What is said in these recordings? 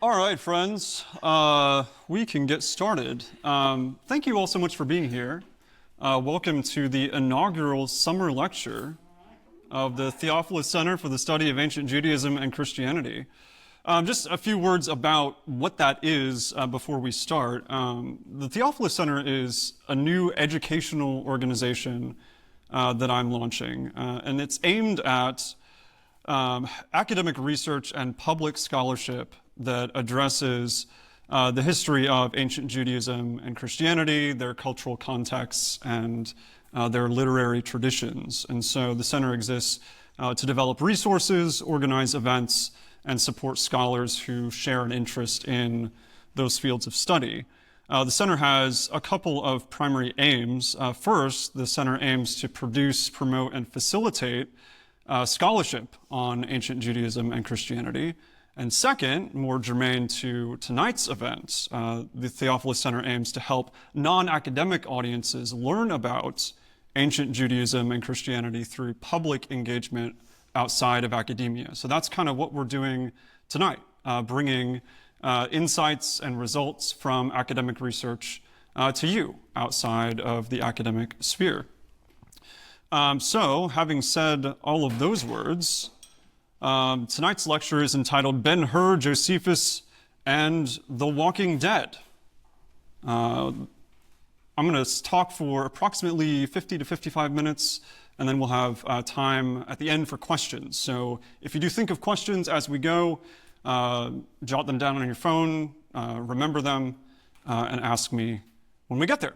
All right, friends, we can get started. Thank you all so much for being here. Welcome to the inaugural summer lecture of the Theophilus Center for the Study of Ancient Judaism and Christianity. Just a few words about what that is before we start. The Theophilus Center is a new educational organization that I'm launching, and it's aimed at academic research and public scholarship that addresses the history of ancient Judaism and Christianity, their cultural contexts, and their literary traditions. And so the center exists to develop resources, organize events, and support scholars who share an interest in those fields of study. The center has a couple of primary aims. First, the center aims to produce, promote, and facilitate scholarship on ancient Judaism and Christianity. And second, more germane to tonight's event, the Theophilus Center aims to help non-academic audiences learn about ancient Judaism and Christianity through public engagement outside of academia. So that's kind of what we're doing tonight, bringing insights and results from academic research to you outside of the academic sphere. So having said all of those words, tonight's lecture is entitled Ben-Hur, Josephus, and the Walking Dead. I'm going to talk for approximately 50 to 55 minutes, and then we'll have time at the end for questions. So if you do think of questions as we go, jot them down on your phone, remember them, and ask me when we get there.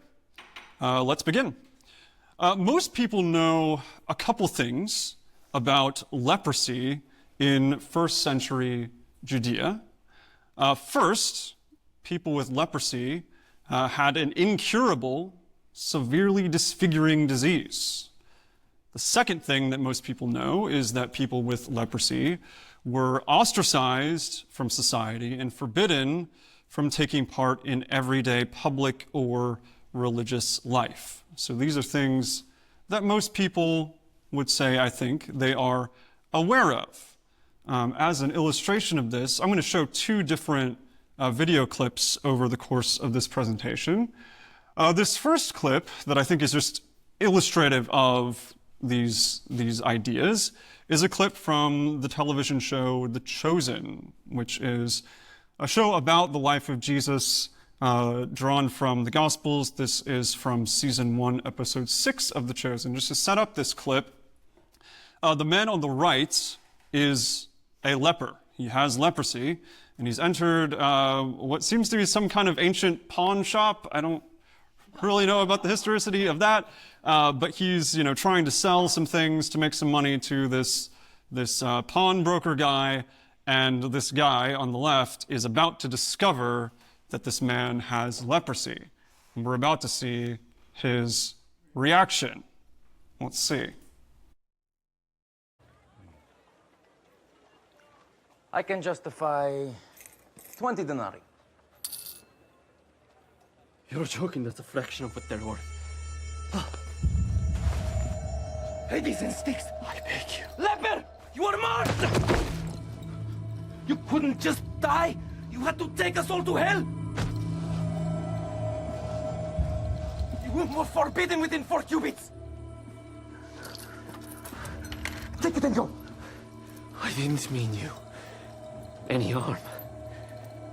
Let's begin. Most people know a couple things about leprosy in first century Judea. First, people with leprosy had an incurable, severely disfiguring disease. The second thing that most people know is that people with leprosy were ostracized from society and forbidden from taking part in everyday public or religious life. So these are things that most people would say, I think, they are aware of. As an illustration of this, I'm going to show two different video clips over the course of this presentation. This first clip that I think is just illustrative of these ideas is a clip from the television show The Chosen, which is a show about the life of Jesus drawn from the Gospels. This is from season 1, episode 6 of The Chosen. Just to set up this clip, the man on the right is a leper. He has leprosy, and he's entered what seems to be some kind of ancient pawn shop. I don't really know about the historicity of that, but he's trying to sell some things to make some money to this pawnbroker guy, and this guy on the left is about to discover that this man has leprosy. And we're about to see his reaction. Let's see. I can justify 20 denarii. You're joking, that's a fraction of what they're worth. Hades and sticks! I beg you. Leper! You are mad! You couldn't just die! You had to take us all to hell! You were forbidden within 4 cubits! Take it and go! I didn't mean you. Any harm.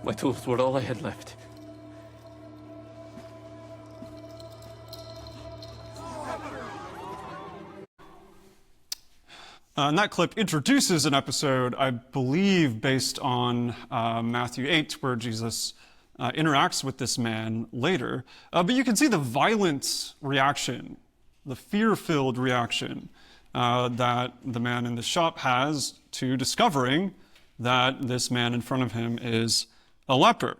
My tools were all I had left. And that clip introduces an episode, I believe, based on Matthew 8, where Jesus interacts with this man later. But you can see the violent reaction, the fear-filled reaction that the man in the shop has to discovering that this man in front of him is a leper.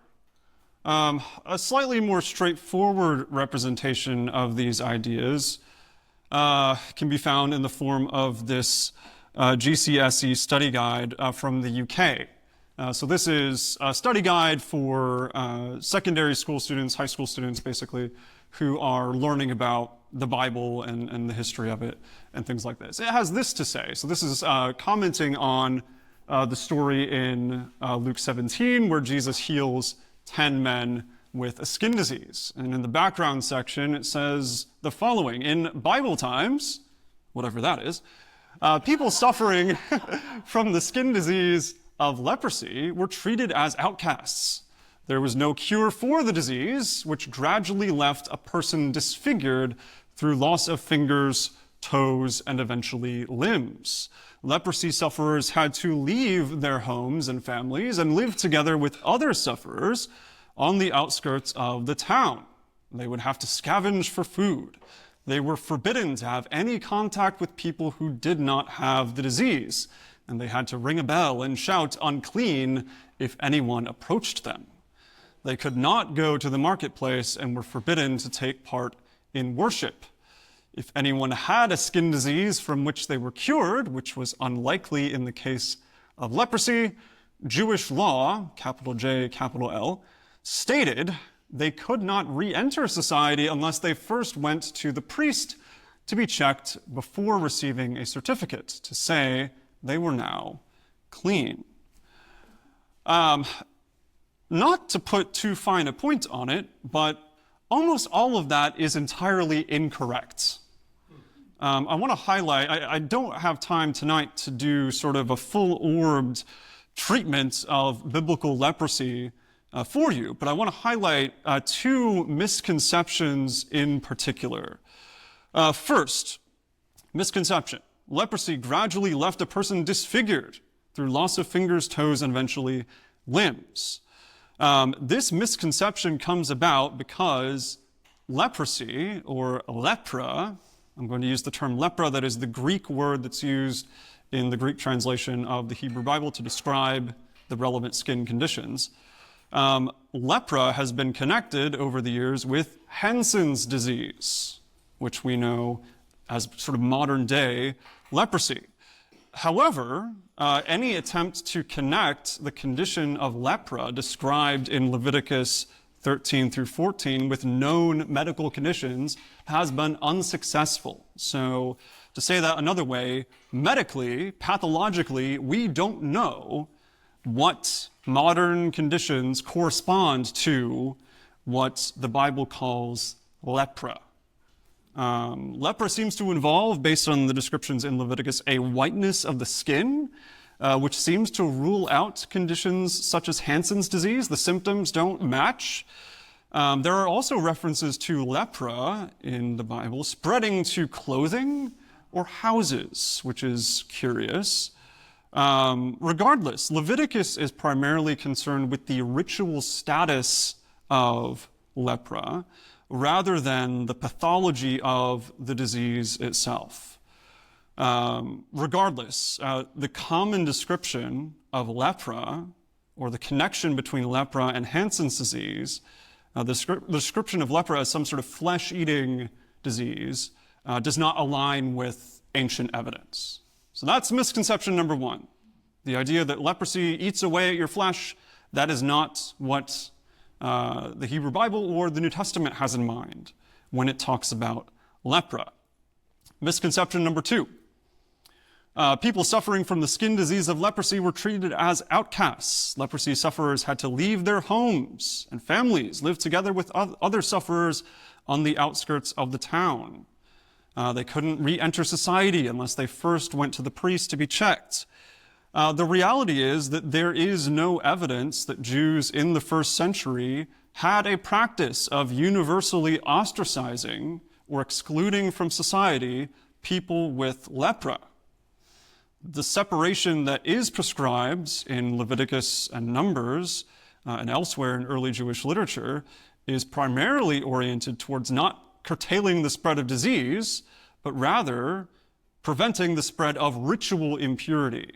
A slightly more straightforward representation of these ideas can be found in the form of this GCSE study guide from the UK. So this is a study guide for secondary school students, high school students basically, who are learning about the Bible and the history of it and things like this. It has this to say. So this is commenting on the story in Luke 17 where Jesus heals 10 men with a skin disease. And in the background section, it says the following: in Bible times, whatever that is, people suffering from the skin disease of leprosy were treated as outcasts. There was no cure for the disease, which gradually left a person disfigured through loss of fingers, toes, and eventually limbs. Leprosy sufferers had to leave their homes and families and live together with other sufferers on the outskirts of the town. They would have to scavenge for food. They were forbidden to have any contact with people who did not have the disease, and they had to ring a bell and shout "unclean" if anyone approached them. They could not go to the marketplace and were forbidden to take part in worship. If anyone had a skin disease from which they were cured, which was unlikely in the case of leprosy, Jewish law, capital J, capital L, stated they could not re-enter society unless they first went to the priest to be checked before receiving a certificate to say they were now clean. Not to put too fine a point on it, but almost all of that is entirely incorrect. I want to highlight, I don't have time tonight to do sort of a full-orbed treatment of biblical leprosy for you, but I want to highlight two misconceptions in particular. First, misconception: leprosy gradually left a person disfigured through loss of fingers, toes, and eventually limbs. This misconception comes about because leprosy, or lepra, I'm going to use the term lepra, that is the Greek word that's used in the Greek translation of the Hebrew Bible to describe the relevant skin conditions. Lepra has been connected over the years with Hansen's disease, which we know as sort of modern day leprosy. However, any attempt to connect the condition of lepra described in Leviticus 13 through 14 with known medical conditions has been unsuccessful. So to say that another way, medically, pathologically, we don't know what modern conditions correspond to what the Bible calls lepra. Lepra seems to involve, based on the descriptions in Leviticus, a whiteness of the skin, which seems to rule out conditions such as Hansen's disease. The symptoms don't match. There are also references to lepra in the Bible spreading to clothing or houses, which is curious. Regardless, Leviticus is primarily concerned with the ritual status of lepra rather than the pathology of the disease itself. Regardless, the common description of lepra, or the connection between lepra and Hansen's disease, the description of lepra as some sort of flesh-eating disease, does not align with ancient evidence. So that's misconception number one. The idea that leprosy eats away at your flesh, that is not what the Hebrew Bible or the New Testament has in mind when it talks about lepra. Misconception number two. People suffering from the skin disease of leprosy were treated as outcasts. Leprosy sufferers had to leave their homes and families, live together with other sufferers on the outskirts of the town. They couldn't re-enter society unless they first went to the priest to be checked. The reality is that there is no evidence that Jews in the first century had a practice of universally ostracizing or excluding from society people with lepra. The separation that is prescribed in Leviticus and Numbers and elsewhere in early Jewish literature is primarily oriented towards not curtailing the spread of disease, but rather preventing the spread of ritual impurity.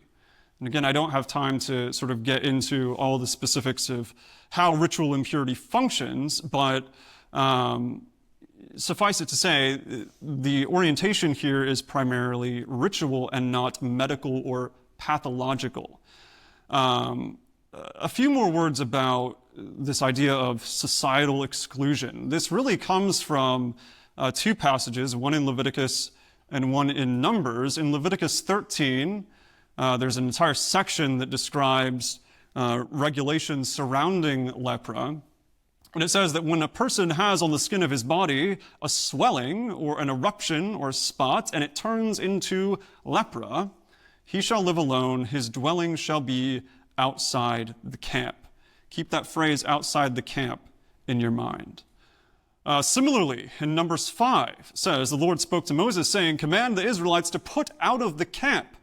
And again, I don't have time to sort of get into all the specifics of how ritual impurity functions, but suffice it to say, the orientation here is primarily ritual and not medical or pathological. A few more words about this idea of societal exclusion. This really comes from two passages, one in Leviticus and one in Numbers. In Leviticus 13, There's an entire section that describes regulations surrounding lepra. And it says that when a person has on the skin of his body a swelling or an eruption or a spot, and it turns into lepra, he shall live alone. His dwelling shall be outside the camp. Keep that phrase outside the camp in your mind. Similarly, in Numbers 5, it says, the Lord spoke to Moses, saying, command the Israelites to put out of the camp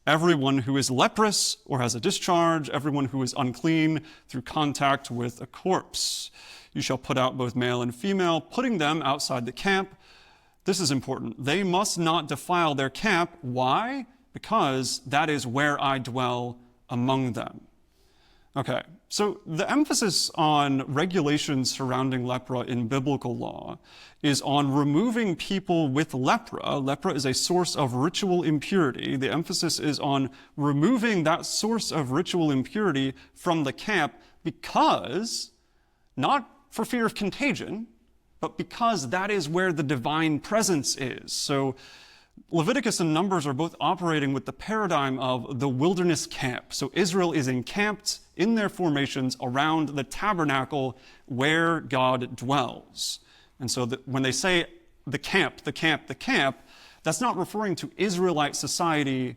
everyone who is leprous or has a discharge, everyone who is unclean through contact with a corpse. You shall put out both male and female, putting them outside the camp. This is important. They must not defile their camp. Why? Because that is where I dwell among them. Okay, so the emphasis on regulations surrounding lepra in biblical law is on removing people with lepra. Lepra is a source of ritual impurity. The emphasis is on removing that source of ritual impurity from the camp because, not for fear of contagion, but because that is where the divine presence is. So Leviticus and Numbers are both operating with the paradigm of the wilderness camp. So Israel is encamped in their formations around the tabernacle where God dwells. And so when they say the camp, that's not referring to Israelite society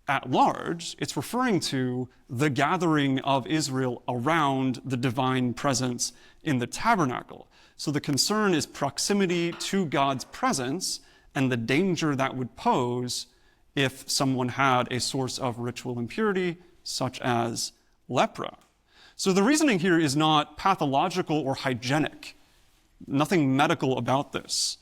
at large. It's referring to the gathering of Israel around the divine presence in the tabernacle. So the concern is proximity to God's presence and the danger that would pose if someone had a source of ritual impurity, such as lepra. So the reasoning here is not pathological or hygienic. Nothing medical about this.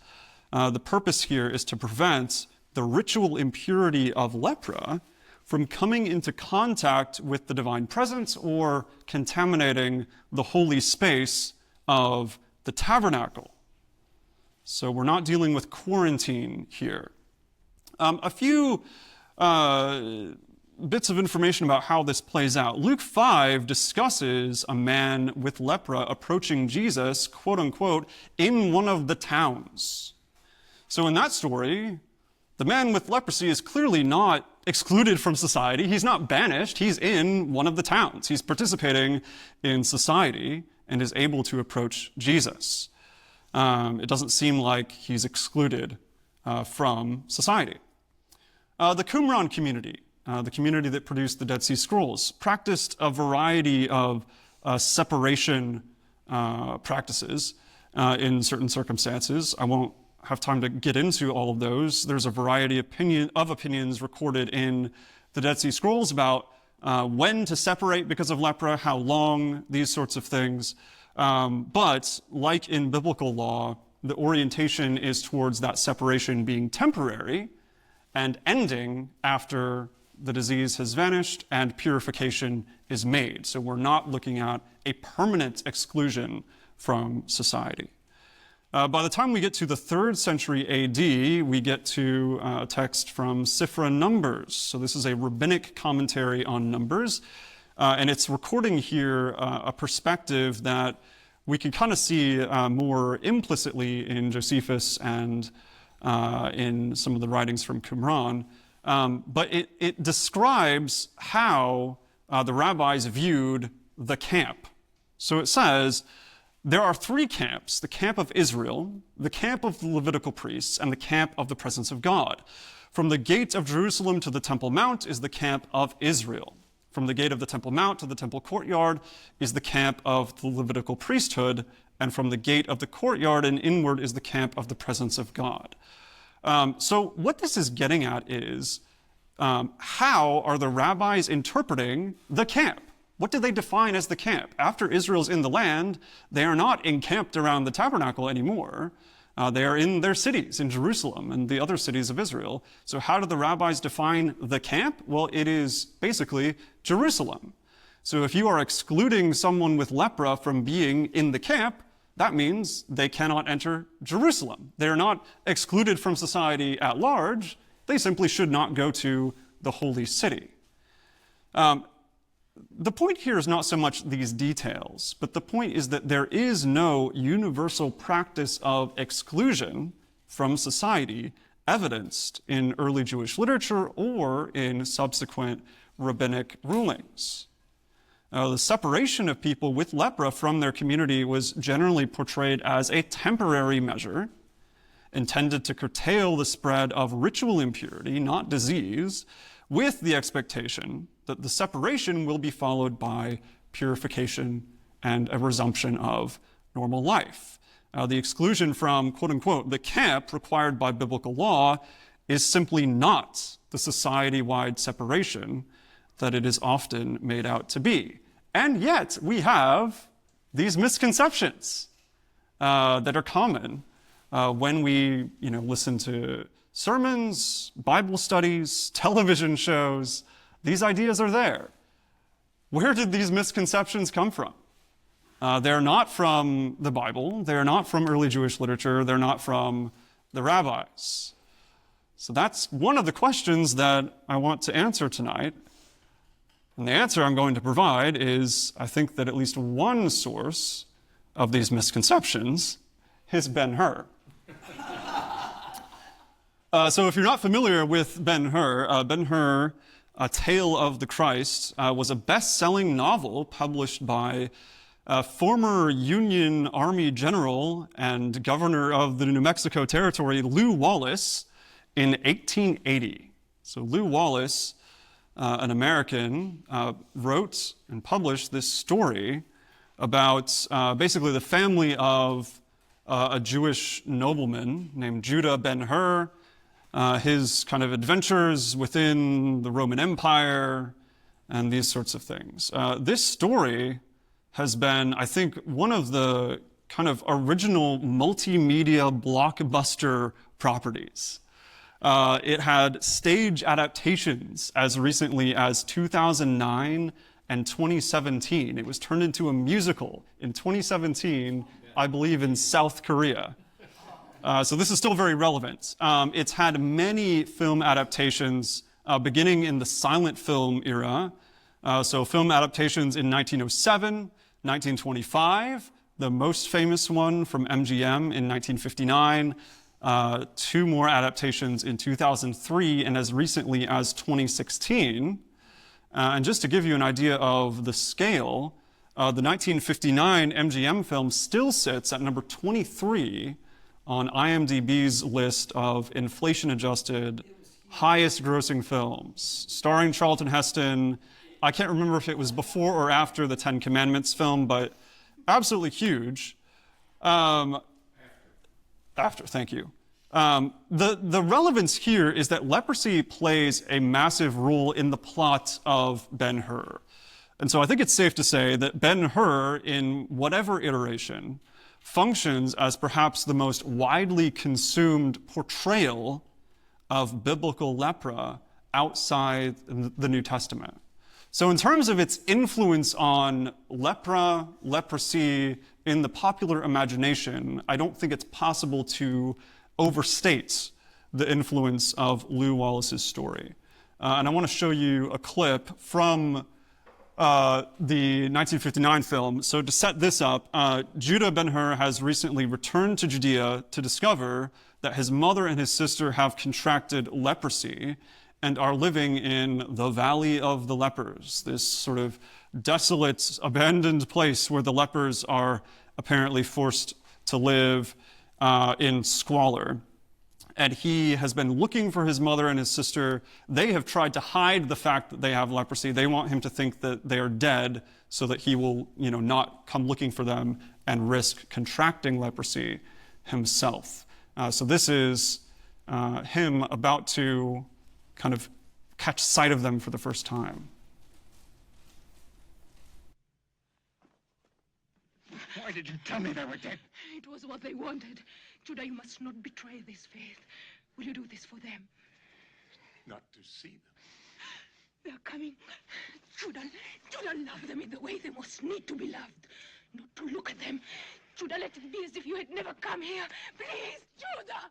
The purpose here is to prevent the ritual impurity of lepra from coming into contact with the divine presence or contaminating the holy space of the tabernacle. So we're not dealing with quarantine here. A few bits of information about how this plays out. Luke 5 discusses a man with lepra approaching Jesus, quote unquote, in one of the towns. So in that story, the man with leprosy is clearly not excluded from society. He's not banished. He's in one of the towns. He's participating in society and is able to approach Jesus. It doesn't seem like he's excluded from society. The Qumran community, the community that produced the Dead Sea Scrolls, practiced a variety of separation practices in certain circumstances. I won't have time to get into all of those. There's a variety of opinions recorded in the Dead Sea Scrolls about when to separate because of lepra, how long, these sorts of things. But like in biblical law, the orientation is towards that separation being temporary and ending after the disease has vanished and purification is made. So we're not looking at a permanent exclusion from society. By the time we get to the 3rd century AD, we get to a text from Sifra Numbers. So this is a rabbinic commentary on Numbers. And it's recording here a perspective that we can kind of see more implicitly in Josephus and in some of the writings from Qumran. But it describes how the rabbis viewed the camp. So it says, there are 3 camps, the camp of Israel, the camp of the Levitical priests, and the camp of the presence of God. From the gate of Jerusalem to the Temple Mount is the camp of Israel. From the gate of the Temple Mount to the temple courtyard is the camp of the Levitical priesthood, and from the gate of the courtyard and inward is the camp of the presence of God. So what this is getting at is, how are the rabbis interpreting the camp? What do they define as the camp? After Israel's in the land, they are not encamped around the tabernacle anymore. They are in their cities, in Jerusalem and the other cities of Israel. So how do the rabbis define the camp? Well, it is basically Jerusalem. So if you are excluding someone with lepra from being in the camp, that means they cannot enter Jerusalem. They are not excluded from society at large. They simply should not go to the holy city. The point here is not so much these details, but the point is that there is no universal practice of exclusion from society evidenced in early Jewish literature or in subsequent rabbinic rulings. The separation of people with lepra from their community was generally portrayed as a temporary measure intended to curtail the spread of ritual impurity, not disease, with the expectation that the separation will be followed by purification and a resumption of normal life. The exclusion from, quote unquote, the camp required by biblical law is simply not the society-wide separation that it is often made out to be. And yet we have these misconceptions that are common when we listen to sermons, Bible studies, television shows. These ideas are there. Where did these misconceptions come from? They're not from the Bible. They're not from early Jewish literature. They're not from the rabbis. So that's one of the questions that I want to answer tonight. And the answer I'm going to provide is, I think that at least one source of these misconceptions is Ben-Hur. So if you're not familiar with Ben-Hur, Ben-Hur, A Tale of the Christ, was a best-selling novel published by former Union Army general and governor of the New Mexico Territory, Lew Wallace, in 1880. So Lew Wallace, an American, wrote and published this story about basically the family of a Jewish nobleman named Judah Ben-Hur, his kind of adventures within the Roman Empire, and these sorts of things. This story has been, I think, one of the kind of original multimedia blockbuster properties. It had stage adaptations as recently as 2009 and 2017. It was turned into a musical in 2017, I believe, in South Korea. So this is still very relevant. It's had many film adaptations beginning in the silent film era. So film adaptations in 1907, 1925, the most famous one from MGM in 1959, two more adaptations in 2003, and as recently as 2016. And just to give you an idea of the scale, the 1959 MGM film still sits at number 23 on IMDb's list of inflation-adjusted highest grossing films, starring Charlton Heston. I can't remember if it was before or after the Ten Commandments film, but absolutely huge. After, thank you. The relevance here is that leprosy plays a massive role in the plot of Ben-Hur. And so I think it's safe to say that Ben-Hur, in whatever iteration, functions as perhaps the most widely consumed portrayal of biblical lepra outside the New Testament. So in terms of its influence on lepra, leprosy in the popular imagination, I don't think it's possible to overstate the influence of Lew Wallace's story. And I want to show you a clip from the 1959 film. So to set this up, Judah Ben-Hur has recently returned to Judea to discover that his mother and his sister have contracted leprosy and are living in the Valley of the Lepers, this sort of desolate, abandoned place where the lepers are apparently forced to live in squalor. And he has been looking for his mother and his sister. They have tried to hide the fact that they have leprosy. They want him to think that they are dead so that he will, not come looking for them and risk contracting leprosy himself. So this is him about to kind of catch sight of them for the first time. Why did you tell me they were dead? It was what they wanted. Judah, you must not betray this faith. Will you do this for them? Not to see them. They're coming. Judah, love them in the way they most need to be loved. Not to look at them. Judah, let it be as if you had never come here. Please, Judah!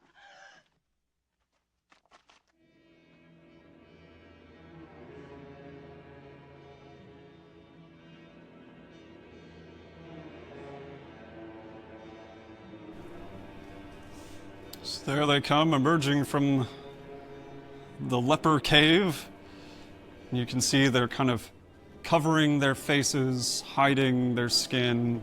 So there they come, emerging from the leper cave. You can see they're kind of covering their faces, hiding their skin.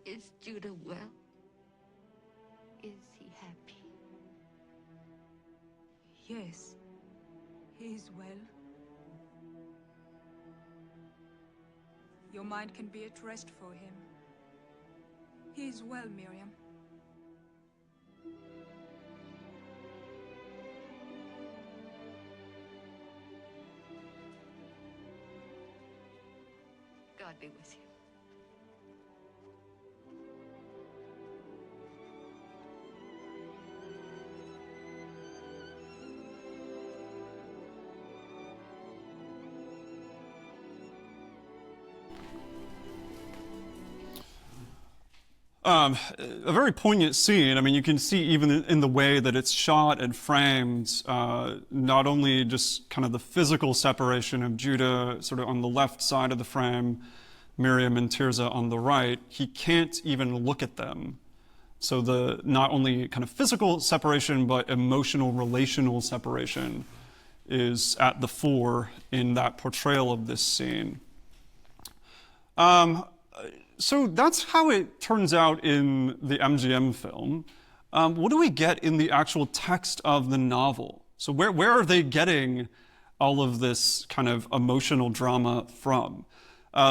Is Judah well? Is he happy? Yes, he is well. Your mind can be at rest for him. He is well, Miriam. God be with you. A very poignant scene. I mean, you can see even in the way that it's shot and framed, not only just kind of the physical separation of Judah sort of on the left side of the frame, Miriam and Tirzah on the right, he can't even look at them. So the not only kind of physical separation, but emotional, relational separation is at the fore in that portrayal of this scene. So that's how it turns out in the MGM film. What do we get in the actual text of the novel? So where are they getting all of this kind of emotional drama from?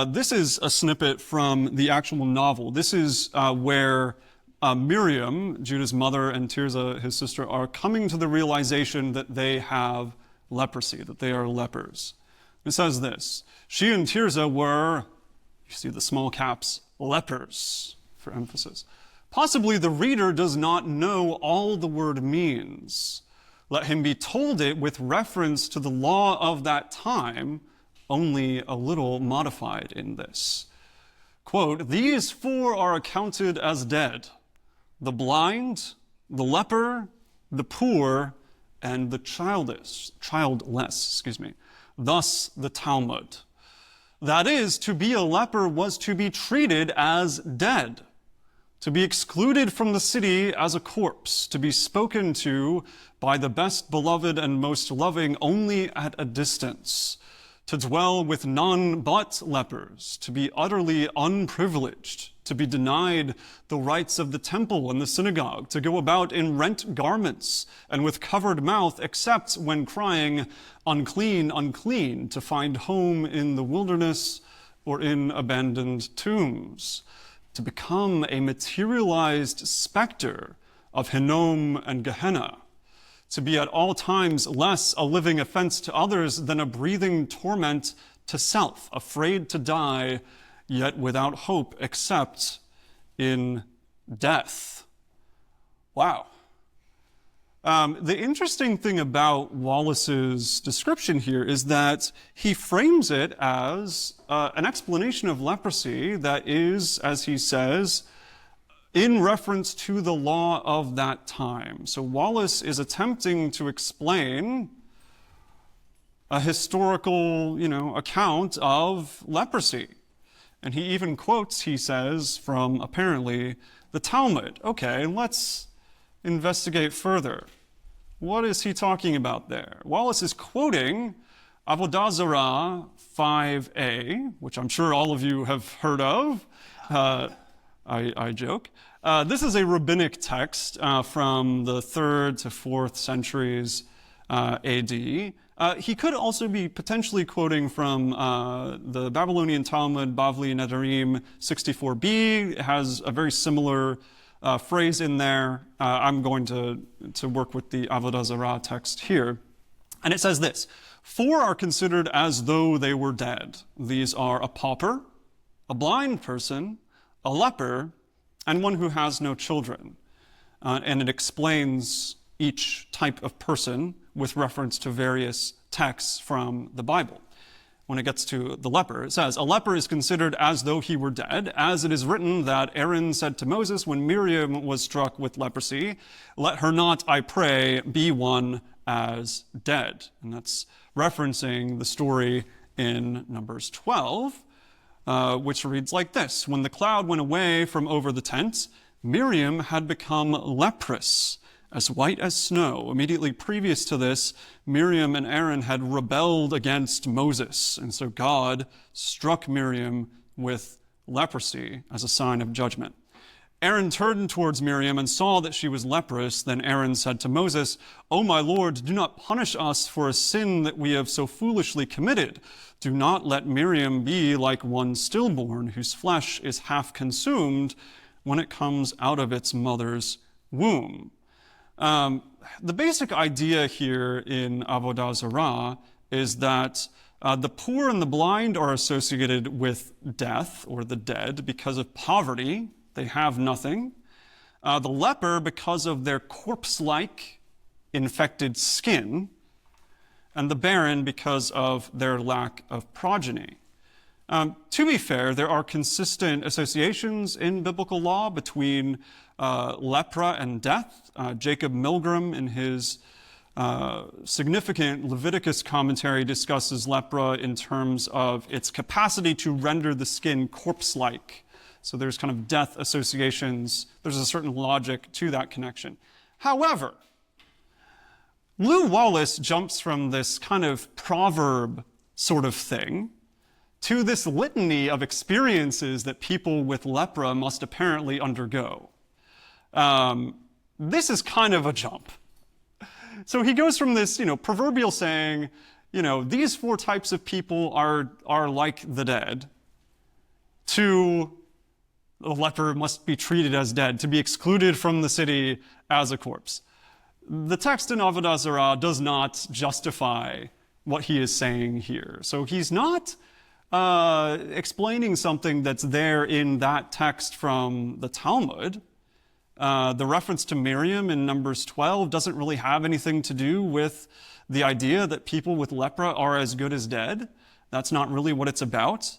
This is a snippet from the actual novel. This is where Miriam, Judah's mother, and Tirzah, his sister, are coming to the realization that they have leprosy, that they are lepers. It says this: she and Tirzah were, you see the small caps, lepers, for emphasis. Possibly the reader does not know all the word means. Let him be told it with reference to the law of that time, only a little modified in this. Quote, "These four are accounted as dead: the blind, the leper, the poor, and the childless, Thus the Talmud. That is, to be a leper was to be treated as dead, to be excluded from the city as a corpse, to be spoken to by the best beloved and most loving only at a distance, to dwell with none but lepers, to be utterly unprivileged, to be denied the rights of the temple and the synagogue, to go about in rent garments and with covered mouth, except when crying, 'Unclean, unclean,' to find home in the wilderness or in abandoned tombs, to become a materialized specter of Hinnom and Gehenna, to be at all times less a living offense to others than a breathing torment to self, afraid to die, yet without hope except in death." Wow. The interesting thing about Wallace's description here is that he frames it as an explanation of leprosy that is, as he says, in reference to the law of that time. So Wallace is attempting to explain a historical, account of leprosy. And he even quotes, he says, from apparently the Talmud. Okay, let's investigate further. What is he talking about there? Wallace is quoting Avodah Zarah 5a, which I'm sure all of you have heard of. I joke. This is a rabbinic text from the 3rd to 4th centuries AD. He could also be potentially quoting from the Babylonian Talmud, Bavli Nedarim 64b. It has a very similar phrase in there. I'm going to work with the Avodah Zarah text here. And it says this: 4 are considered as though they were dead. These are a pauper, a blind person, a leper, and one who has no children. And it explains each type of person with reference to various texts from the Bible. When it gets to the leper, it says, a leper is considered as though he were dead, as it is written that Aaron said to Moses when Miriam was struck with leprosy, let her not, I pray, be one as dead. And that's referencing the story in Numbers 12, which reads like this: when the cloud went away from over the tent, Miriam had become leprous, as white as snow. Immediately previous to this, Miriam and Aaron had rebelled against Moses, and so God struck Miriam with leprosy as a sign of judgment. Aaron turned towards Miriam and saw that she was leprous. Then Aaron said to Moses, O my Lord, do not punish us for a sin that we have so foolishly committed. Do not let Miriam be like one stillborn, whose flesh is half consumed when it comes out of its mother's womb. The basic idea here in Avodah Zarah is that the poor and the blind are associated with death, or the dead, because of poverty. They have nothing. The leper because of their corpse-like infected skin, and the barren because of their lack of progeny. To be fair, there are consistent associations in biblical law between lepra and death. Jacob Milgram, in his significant Leviticus commentary, discusses lepra in terms of its capacity to render the skin corpse-like. So there's kind of death associations. There's a certain logic to that connection. However, Lew Wallace jumps from this kind of proverb sort of thing to this litany of experiences that people with lepra must apparently undergo. This is kind of a jump. So he goes from this, proverbial saying, these 4 types of people are like the dead, to the leper must be treated as dead, to be excluded from the city as a corpse. The text in Avodah Zarah does not justify what he is saying here. So he's not explaining something that's there in that text from the Talmud. The reference to Miriam in Numbers 12 doesn't really have anything to do with the idea that people with lepra are as good as dead. That's not really what it's about.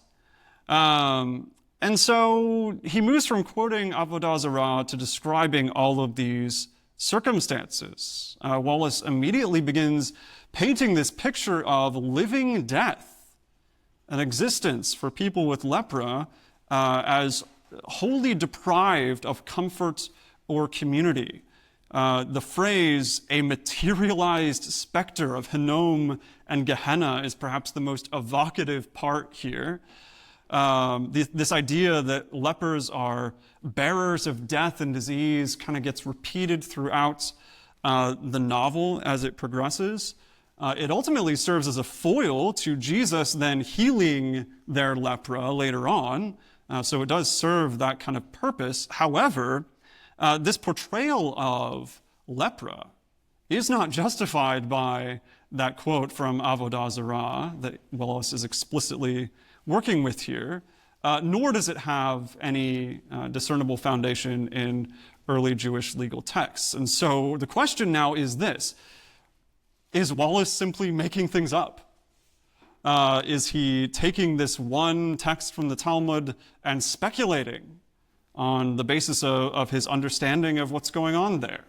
And so he moves from quoting Avodah Zarah to describing all of these circumstances. Wallace immediately begins painting this picture of living death, an existence for people with lepra as wholly deprived of comfort or community. The phrase, a materialized specter of Hinnom and Gehenna, is perhaps the most evocative part here. This idea that lepers are bearers of death and disease kind of gets repeated throughout the novel as it progresses. It ultimately serves as a foil to Jesus then healing their lepra later on. So it does serve that kind of purpose. However, this portrayal of lepra is not justified by that quote from Avodah Zarah that Wallace is explicitly working with here, nor does it have any discernible foundation in early Jewish legal texts. And so the question now is this: is Wallace simply making things up? Is he taking this one text from the Talmud and speculating on the basis of his understanding of what's going on there?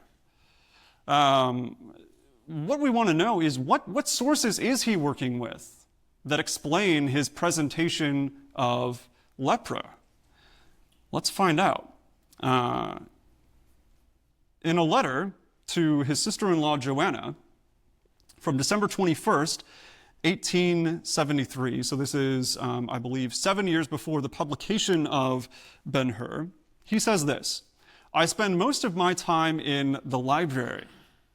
What we want to know is what sources is he working with that explain his presentation of lepra? Let's find out. In a letter to his sister-in-law Joanna from December 21st, 1873, so this is, I believe, 7 years before the publication of Ben-Hur, he says this: I spend most of my time in the library.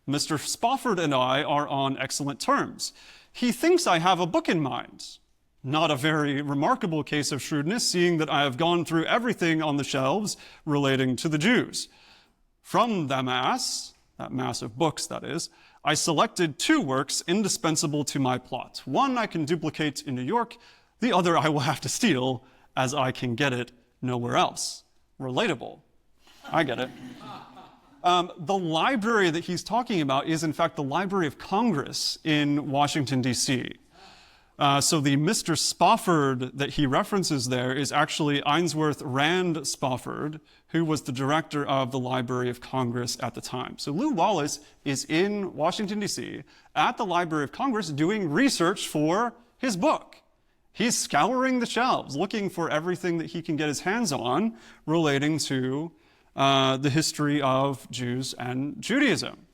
Mr. Spofford and I are on excellent terms. he thinks I have a book in mind. Not a very remarkable case of shrewdness, seeing that I have gone through everything on the shelves relating to the Jews. From the mass, that mass of books that is, I selected 2 works indispensable to my plot. One I can duplicate in New York, the other I will have to steal as I can get it nowhere else. Relatable. I get it. The library that he's talking about is, in fact, the Library of Congress in Washington, D.C. So the Mr. Spofford that he references there is actually Ainsworth Rand Spofford, who was the director of the Library of Congress at the time. So Lew Wallace is in Washington, D.C. at the Library of Congress doing research for his book. He's scouring the shelves, looking for everything that he can get his hands on relating to the history of Jews and Judaism.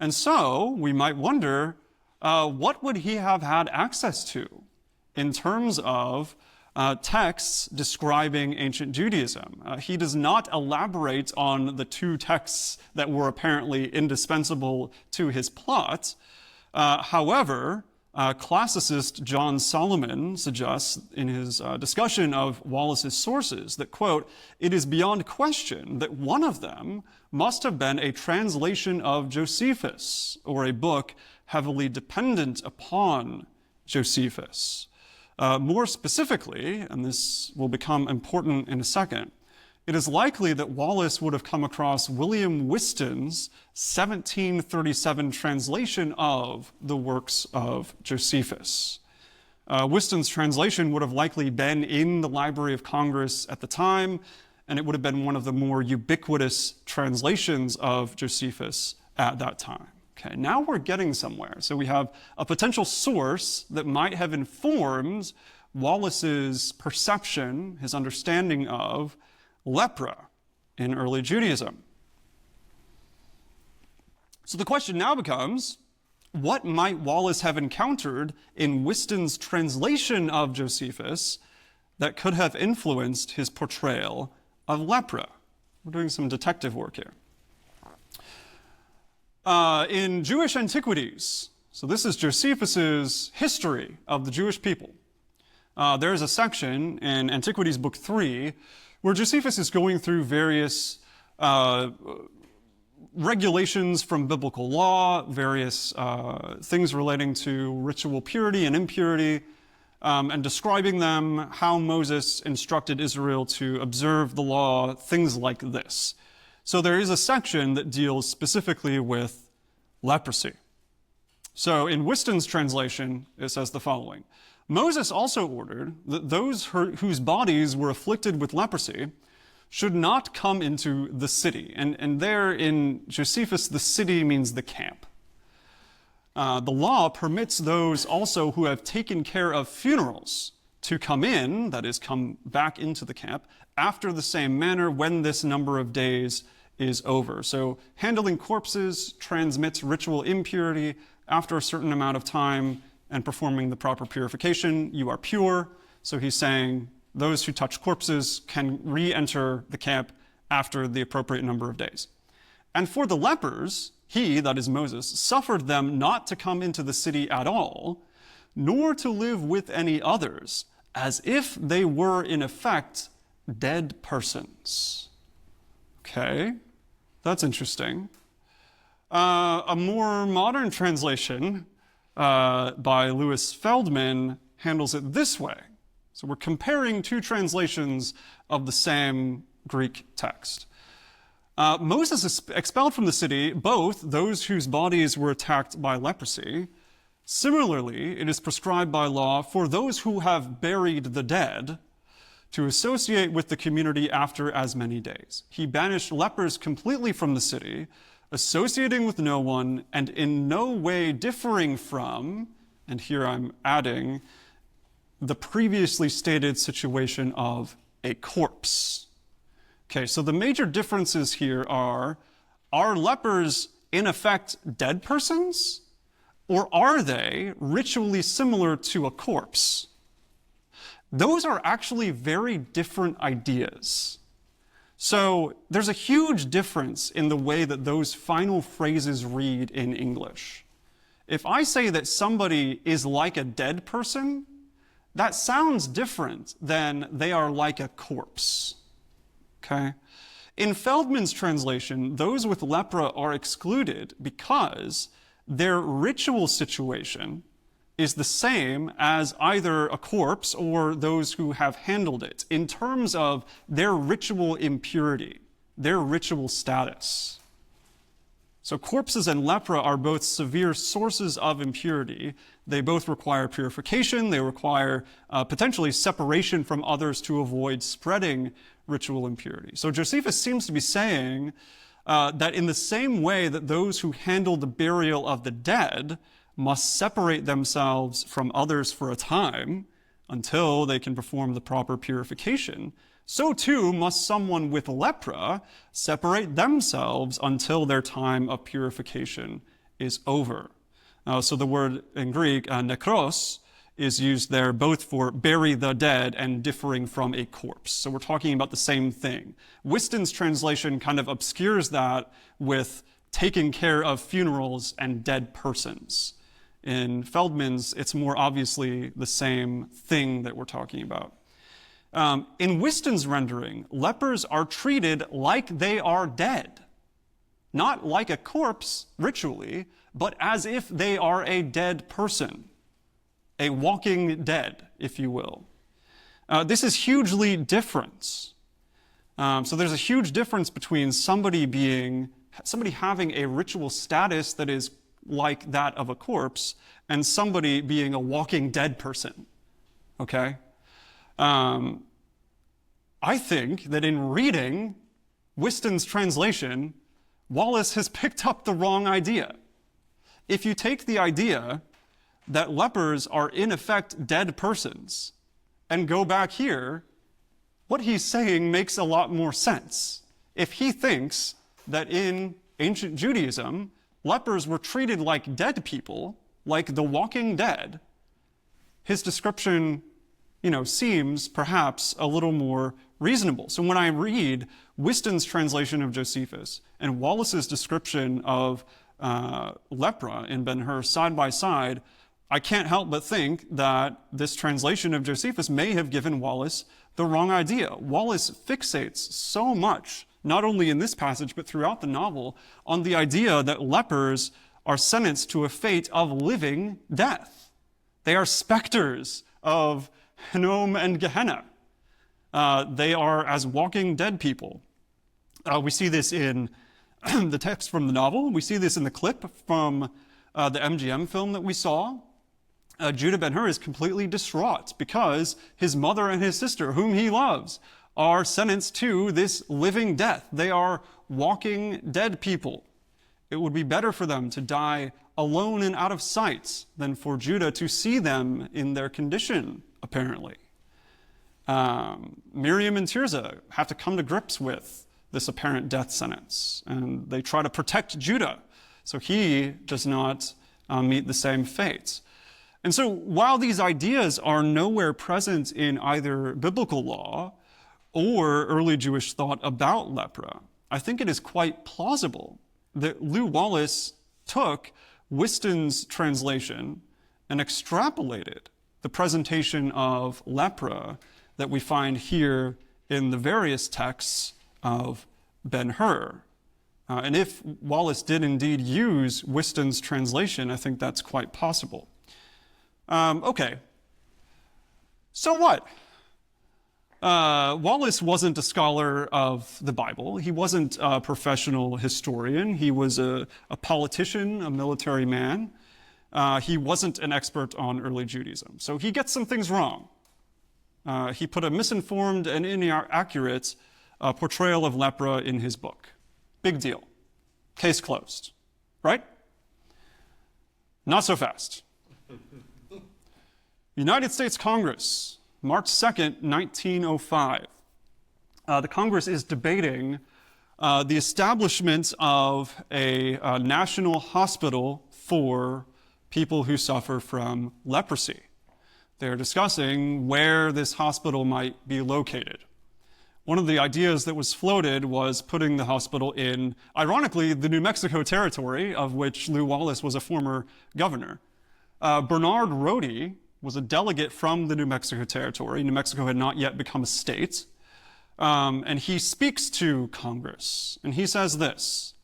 And so we might wonder, what would he have had access to in terms of texts describing ancient Judaism? He does not elaborate on the 2 texts that were apparently indispensable to his plot. However, classicist John Solomon suggests in his discussion of Wallace's sources that, quote, "It is beyond question that one of them must have been a translation of Josephus, or a book heavily dependent upon Josephus." More specifically, and this will become important in a second, it is likely that Wallace would have come across William Whiston's 1737 translation of the works of Josephus. Whiston's translation would have likely been in the Library of Congress at the time, and it would have been one of the more ubiquitous translations of Josephus at that time. Okay, now we're getting somewhere. So we have a potential source that might have informed Wallace's perception, his understanding of lepra in early Judaism. So the question now becomes, what might Wallace have encountered in Whiston's translation of Josephus that could have influenced his portrayal of lepra? We're doing some detective work here. In Jewish antiquities, so this is Josephus's history of the Jewish people, there's a section in Antiquities Book 3 where Josephus is going through various regulations from biblical law, various things relating to ritual purity and impurity, and describing them, how Moses instructed Israel to observe the law, things like this. So there is a section that deals specifically with leprosy. So in Whiston's translation, it says the following: Moses also ordered that those whose bodies were afflicted with leprosy should not come into the city. And there in Josephus, the city means the camp. The law permits those also who have taken care of funerals to come in, that is, come back into the camp, after the same manner when this number of days is over. So handling corpses transmits ritual impurity. After a certain amount of time and performing the proper purification, you are pure. So he's saying those who touch corpses can re-enter the camp after the appropriate number of days. And for the lepers, he, that is Moses, suffered them not to come into the city at all, nor to live with any others, as if they were in effect dead persons. Okay, that's interesting. A more modern translation by Louis Feldman handles it this way. So we're comparing 2 translations of the same Greek text. Moses is expelled from the city both those whose bodies were attacked by leprosy. Similarly, it is prescribed by law for those who have buried the dead to associate with the community after as many days. He banished lepers completely from the city, associating with no one and in no way differing from, and here I'm adding, the previously stated situation of a corpse. Okay, so the major differences here are lepers in effect dead persons, or are they ritually similar to a corpse? Those are actually very different ideas. So there's a huge difference in the way that those final phrases read in English. If I say that somebody is like a dead person, that sounds different than they are like a corpse. Okay? In Feldman's translation, those with lepra are excluded because their ritual situation is the same as either a corpse or those who have handled it in terms of their ritual impurity, their ritual status. So corpses and lepra are both severe sources of impurity. They both require purification. They require potentially separation from others to avoid spreading ritual impurity. So Josephus seems to be saying that in the same way that those who handle the burial of the dead must separate themselves from others for a time until they can perform the proper purification, so too must someone with lepra separate themselves until their time of purification is over. So the word in Greek, nekros, is used there both for bury the dead and differing from a corpse. So we're talking about the same thing. Whiston's translation kind of obscures that with taking care of funerals and dead persons. In Feldman's, it's more obviously the same thing that we're talking about. In Whiston's rendering, lepers are treated like they are dead. Not like a corpse, ritually, but as if they are a dead person. A walking dead, if you will. This is hugely different. So there's a huge difference between somebody having a ritual status that is like that of a corpse and somebody being a walking dead person. Okay? I think that in reading Whiston's translation, Wallace has picked up the wrong idea. If you take the idea that lepers are in effect dead persons and go back here, what he's saying makes a lot more sense. If he thinks that in ancient Judaism, lepers were treated like dead people, like the walking dead, his description, seems perhaps a little more reasonable. So when I read Whiston's translation of Josephus and Wallace's description of lepra in Ben-Hur side by side, I can't help but think that this translation of Josephus may have given Wallace the wrong idea. Wallace fixates so much, not only in this passage, but throughout the novel, on the idea that lepers are sentenced to a fate of living death. They are specters of Hinnom and Gehenna. They are as walking dead people. We see this in the text from the novel. We see this in the clip from the MGM film that we saw. Judah Ben-Hur is completely distraught because his mother and his sister, whom he loves, are sentenced to this living death. They are walking dead people. It would be better for them to die alone and out of sight than for Judah to see them in their condition, apparently. Miriam and Tirzah have to come to grips with this apparent death sentence, and they try to protect Judah so he does not meet the same fate. And so while these ideas are nowhere present in either biblical law or early Jewish thought about lepra, I think it is quite plausible that Lew Wallace took Whiston's translation and extrapolated the presentation of lepra that we find here in the various texts of Ben-Hur. And if Wallace did indeed use Whiston's translation, I think that's quite possible. Okay, so what? Wallace wasn't a scholar of the Bible. He wasn't a professional historian. He was a politician, a military man. He wasn't an expert on early Judaism. So he gets some things wrong. He put a misinformed and inaccurate portrayal of lepra in his book. Big deal. Case closed. Right? Not so fast. United States Congress, March 2nd, 1905. The Congress is debating the establishment of a national hospital for people who suffer from leprosy. They're discussing where this hospital might be located. One of the ideas that was floated was putting the hospital in, ironically, the New Mexico territory, of which Lew Wallace was a former governor. Bernard Rhodey was a delegate from the New Mexico territory. New Mexico had not yet become a state. And he speaks to Congress, and he says this: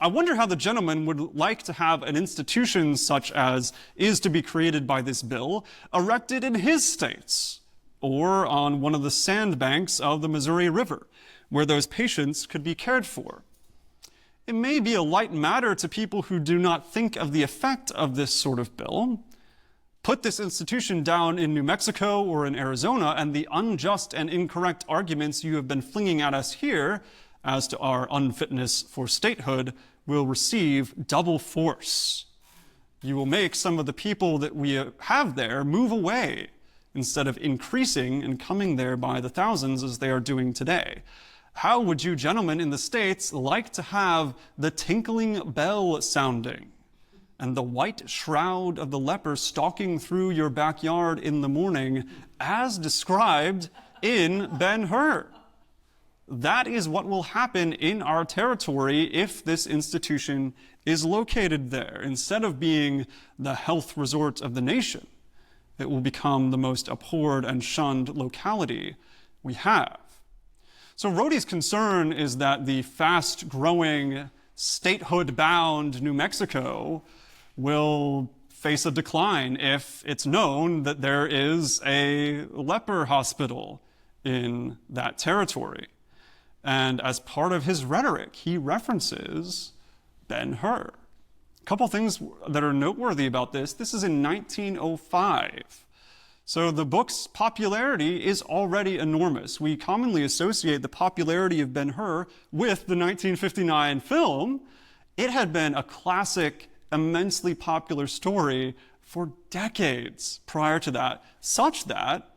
"I wonder how the gentleman would like to have an institution such as is to be created by this bill erected in his states, or on one of the sandbanks of the Missouri River, where those patients could be cared for. It may be a light matter to people who do not think of the effect of this sort of bill. Put this institution down in New Mexico or in Arizona, and the unjust and incorrect arguments you have been flinging at us here as to our unfitness for statehood will receive double force. You will make some of the people that we have there move away, instead of increasing and coming there by the thousands as they are doing today. How would you gentlemen in the States like to have the tinkling bell sounding and the white shroud of the leper stalking through your backyard in the morning as described in Ben-Hur? That is what will happen in our territory if this institution is located there. Instead of being the health resort of the nation, it will become the most abhorred and shunned locality we have." So Rhodey's concern is that the fast-growing, statehood-bound New Mexico will face a decline if it's known that there is a leper hospital in that territory. And as part of his rhetoric, he references Ben-Hur. A couple things that are noteworthy about this. This is in 1905. So the book's popularity is already enormous. We commonly associate the popularity of Ben-Hur with the 1959 film. It had been a classic, immensely popular story for decades prior to that, such that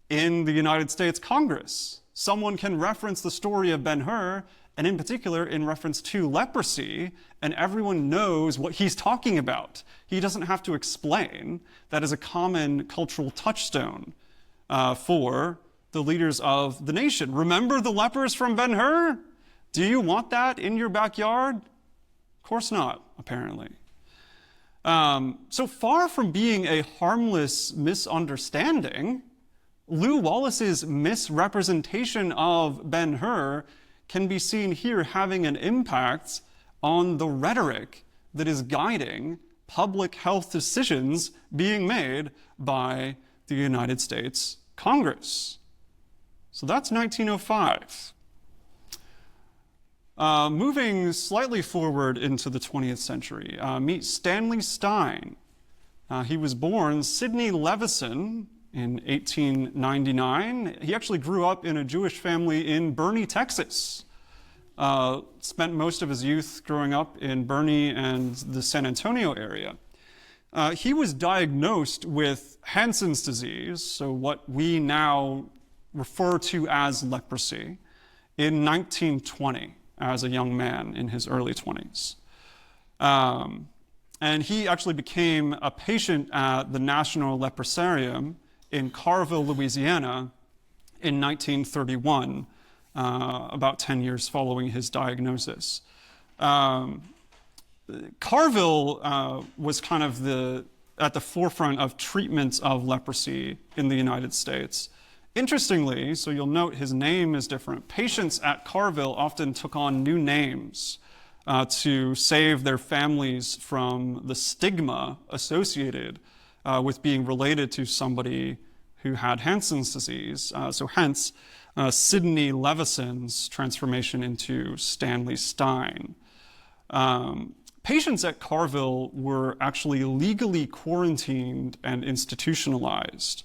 in the United States Congress, someone can reference the story of Ben-Hur, and in particular in reference to leprosy, and everyone knows what he's talking about. He doesn't have to explain. That is a common cultural touchstone for the leaders of the nation. Remember the lepers from Ben-Hur? Do you want that in your backyard? Of course not, apparently. So far from being a harmless misunderstanding, Lew Wallace's misrepresentation of Ben-Hur can be seen here having an impact on the rhetoric that is guiding public health decisions being made by the United States Congress. So that's 1905. Moving slightly forward into the 20th century, meet Stanley Stein. He was born Sidney Levison in 1899. He actually grew up in a Jewish family in Boerne, Texas. Spent most of his youth growing up in Boerne and the San Antonio area. He was diagnosed with Hansen's disease, so what we now refer to as leprosy, in 1920 as a young man in his early 20s. And he actually became a patient at the National Leprosarium in Carville, Louisiana in 1931, about 10 years following his diagnosis. Carville was kind of at the forefront of treatments of leprosy in the United States. Interestingly, so you'll note his name is different. Patients at Carville often took on new names to save their families from the stigma associated with being related to somebody who had Hansen's disease. So hence, Sidney Levison's transformation into Stanley Stein. Patients at Carville were actually legally quarantined and institutionalized.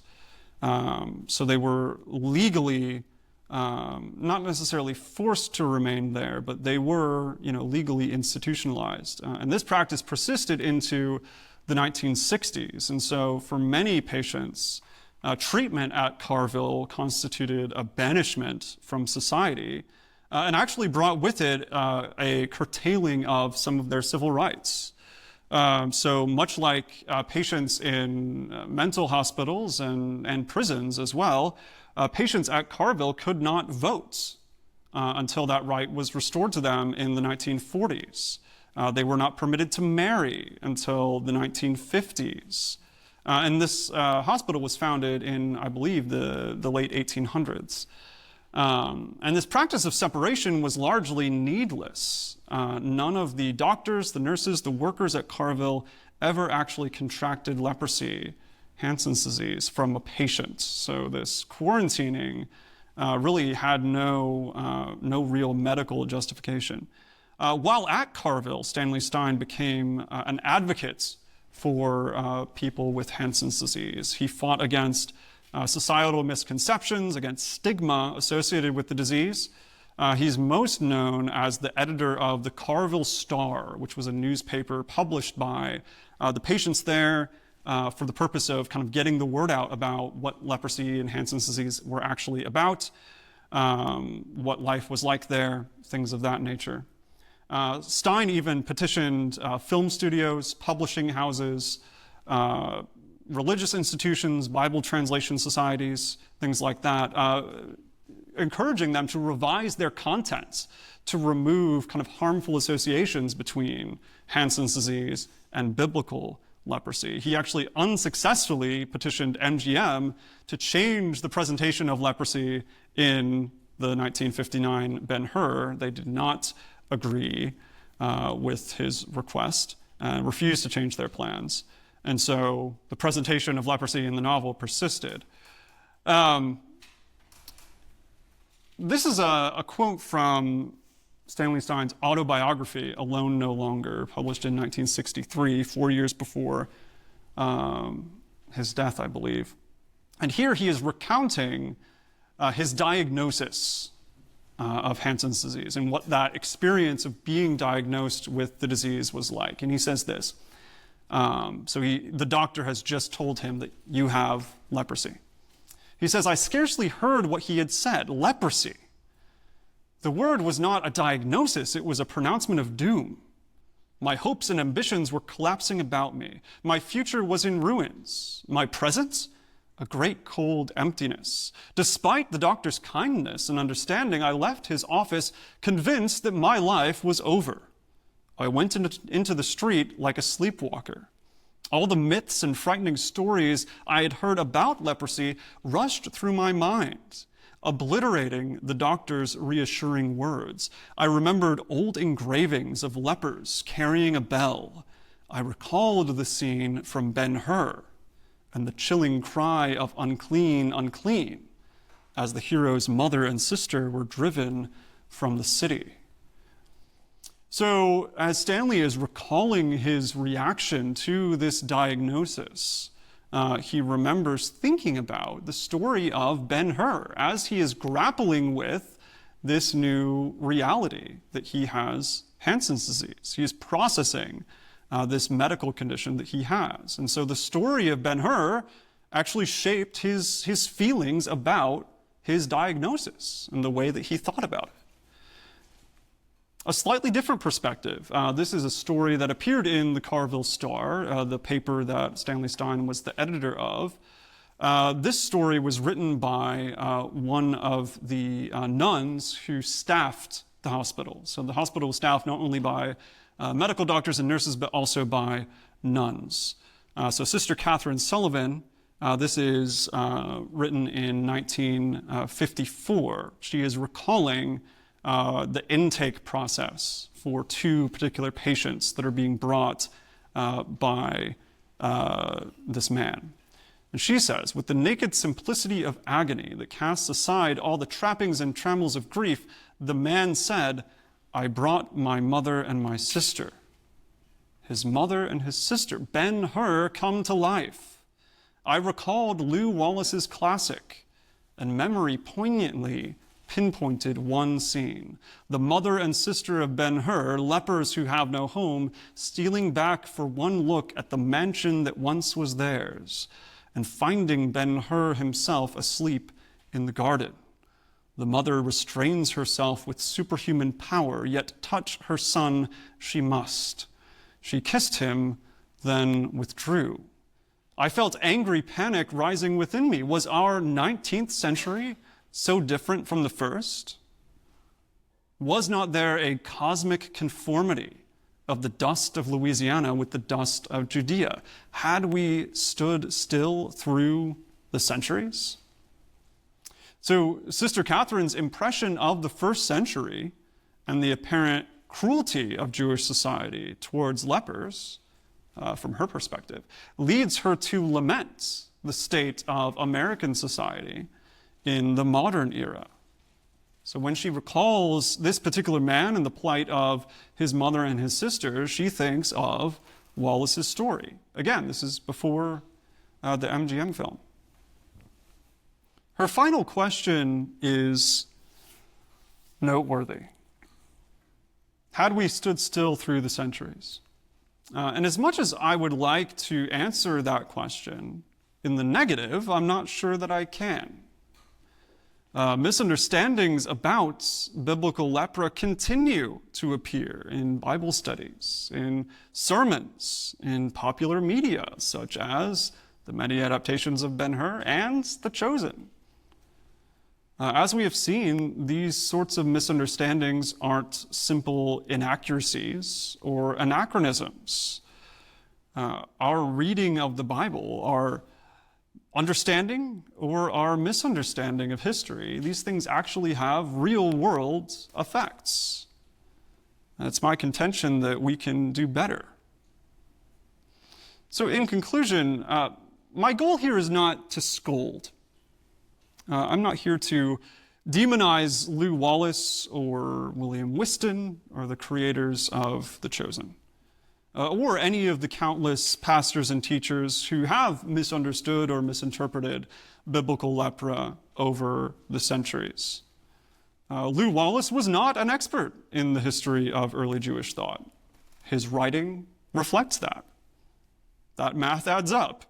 So they were legally, not necessarily forced to remain there, but they were, legally institutionalized. And this practice persisted into the 1960s. And so for many patients, treatment at Carville constituted a banishment from society and actually brought with it a curtailing of some of their civil rights. So much like patients in mental hospitals and prisons as well, patients at Carville could not vote until that right was restored to them in the 1940s. They were not permitted to marry until the 1950s. And this hospital was founded in, I believe, the late 1800s. And this practice of separation was largely needless. None of the doctors, the nurses, the workers at Carville ever actually contracted leprosy, Hansen's disease, from a patient. So this quarantining really had no real medical justification. While at Carville, Stanley Stein became an advocate for people with Hansen's disease. He fought against societal misconceptions, against stigma associated with the disease. He's most known as the editor of the Carville Star, which was a newspaper published by the patients there for the purpose of kind of getting the word out about what leprosy and Hansen's disease were actually about, what life was like there, things of that nature. Stein even petitioned film studios, publishing houses, religious institutions, Bible translation societies, things like that, encouraging them to revise their contents to remove kind of harmful associations between Hansen's disease and biblical leprosy. He actually unsuccessfully petitioned MGM to change the presentation of leprosy in the 1959 Ben-Hur. They did not agree with his request and refused to change their plans. And so the presentation of leprosy in the novel persisted. This is a quote from Stanley Stein's autobiography, Alone No Longer, published in 1963, 4 years before his death, I believe. And here he is recounting his diagnosis of Hansen's disease and what that experience of being diagnosed with the disease was like. And he says this. The doctor has just told him that you have leprosy. He says, I scarcely heard what he had said, leprosy. The word was not a diagnosis, it was a pronouncement of doom. My hopes and ambitions were collapsing about me. My future was in ruins. My present, a great cold emptiness. Despite the doctor's kindness and understanding, I left his office convinced that my life was over. I went into the street like a sleepwalker. All the myths and frightening stories I had heard about leprosy rushed through my mind, obliterating the doctor's reassuring words. I remembered old engravings of lepers carrying a bell. I recalled the scene from Ben-Hur and the chilling cry of unclean, unclean, as the hero's mother and sister were driven from the city. So as Stanley is recalling his reaction to this diagnosis, he remembers thinking about the story of Ben-Hur as he is grappling with this new reality that he has Hansen's disease. He is processing this medical condition that he has. And so the story of Ben-Hur actually shaped his feelings about his diagnosis and the way that he thought about it. A slightly different perspective. This is a story that appeared in the Carville Star, the paper that Stanley Stein was the editor of. This story was written by one of the nuns who staffed the hospital. So the hospital was staffed not only by medical doctors and nurses, but also by nuns. So Sister Catherine Sullivan, this is written in 1954. She is recalling the intake process for two particular patients that are being brought by this man. And she says, with the naked simplicity of agony that casts aside all the trappings and trammels of grief, the man said, I brought my mother and my sister. His mother and his sister, Ben-Hur, come to life. I recalled Lew Wallace's classic, and memory poignantly pinpointed one scene. The mother and sister of Ben-Hur, lepers who have no home, stealing back for one look at the mansion that once was theirs, and finding Ben-Hur himself asleep in the garden. The mother restrains herself with superhuman power, yet touch her son she must. She kissed him, then withdrew. I felt angry panic rising within me. Was our 19th century so different from the first? Was not there a cosmic conformity of the dust of Louisiana with the dust of Judea? Had we stood still through the centuries? So Sister Catherine's impression of the first century and the apparent cruelty of Jewish society towards lepers, from her perspective, leads her to lament the state of American society in the modern era. So when she recalls this particular man and the plight of his mother and his sisters, she thinks of Wallace's story. Again, this is before the MGM film. Her final question is noteworthy. Had we stood still through the centuries? And as much as I would like to answer that question in the negative, I'm not sure that I can. Misunderstandings about biblical lepra continue to appear in Bible studies, in sermons, in popular media, such as the many adaptations of Ben-Hur and The Chosen. As we have seen, these sorts of misunderstandings aren't simple inaccuracies or anachronisms. Our reading of the Bible, our understanding or our misunderstanding of history, these things actually have real-world effects. And it's my contention that we can do better. So in conclusion, my goal here is not to scold. I'm not here to demonize Lew Wallace or William Whiston or the creators of The Chosen, or any of the countless pastors and teachers who have misunderstood or misinterpreted biblical lepra over the centuries. Lew Wallace was not an expert in the history of early Jewish thought. His writing reflects that. That math adds up.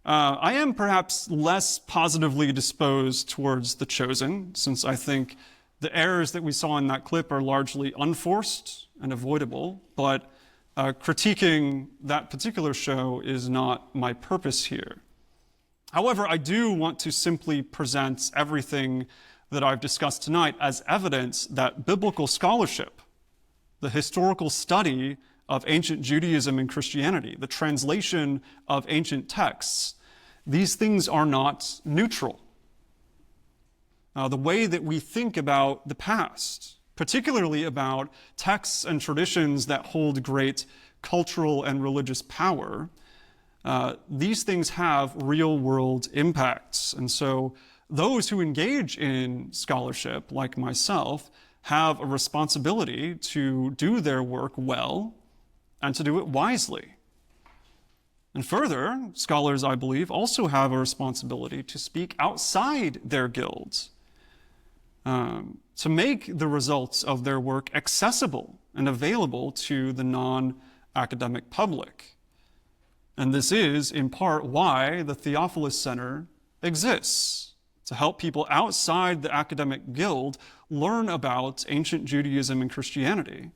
I am perhaps less positively disposed towards The Chosen, since I think the errors that we saw in that clip are largely unforced and avoidable, but critiquing that particular show is not my purpose here. However, I do want to simply present everything that I've discussed tonight as evidence that biblical scholarship, the historical study of ancient Judaism and Christianity, the translation of ancient texts, these things are not neutral. The way that we think about the past, particularly about texts and traditions that hold great cultural and religious power, these things have real-world impacts. And so those who engage in scholarship, like myself, have a responsibility to do their work well and to do it wisely. And further, scholars, I believe, also have a responsibility to speak outside their guilds, to make the results of their work accessible and available to the non-academic public. And this is, in part, why the Theophilus Center exists, to help people outside the academic guild learn about ancient Judaism and Christianity,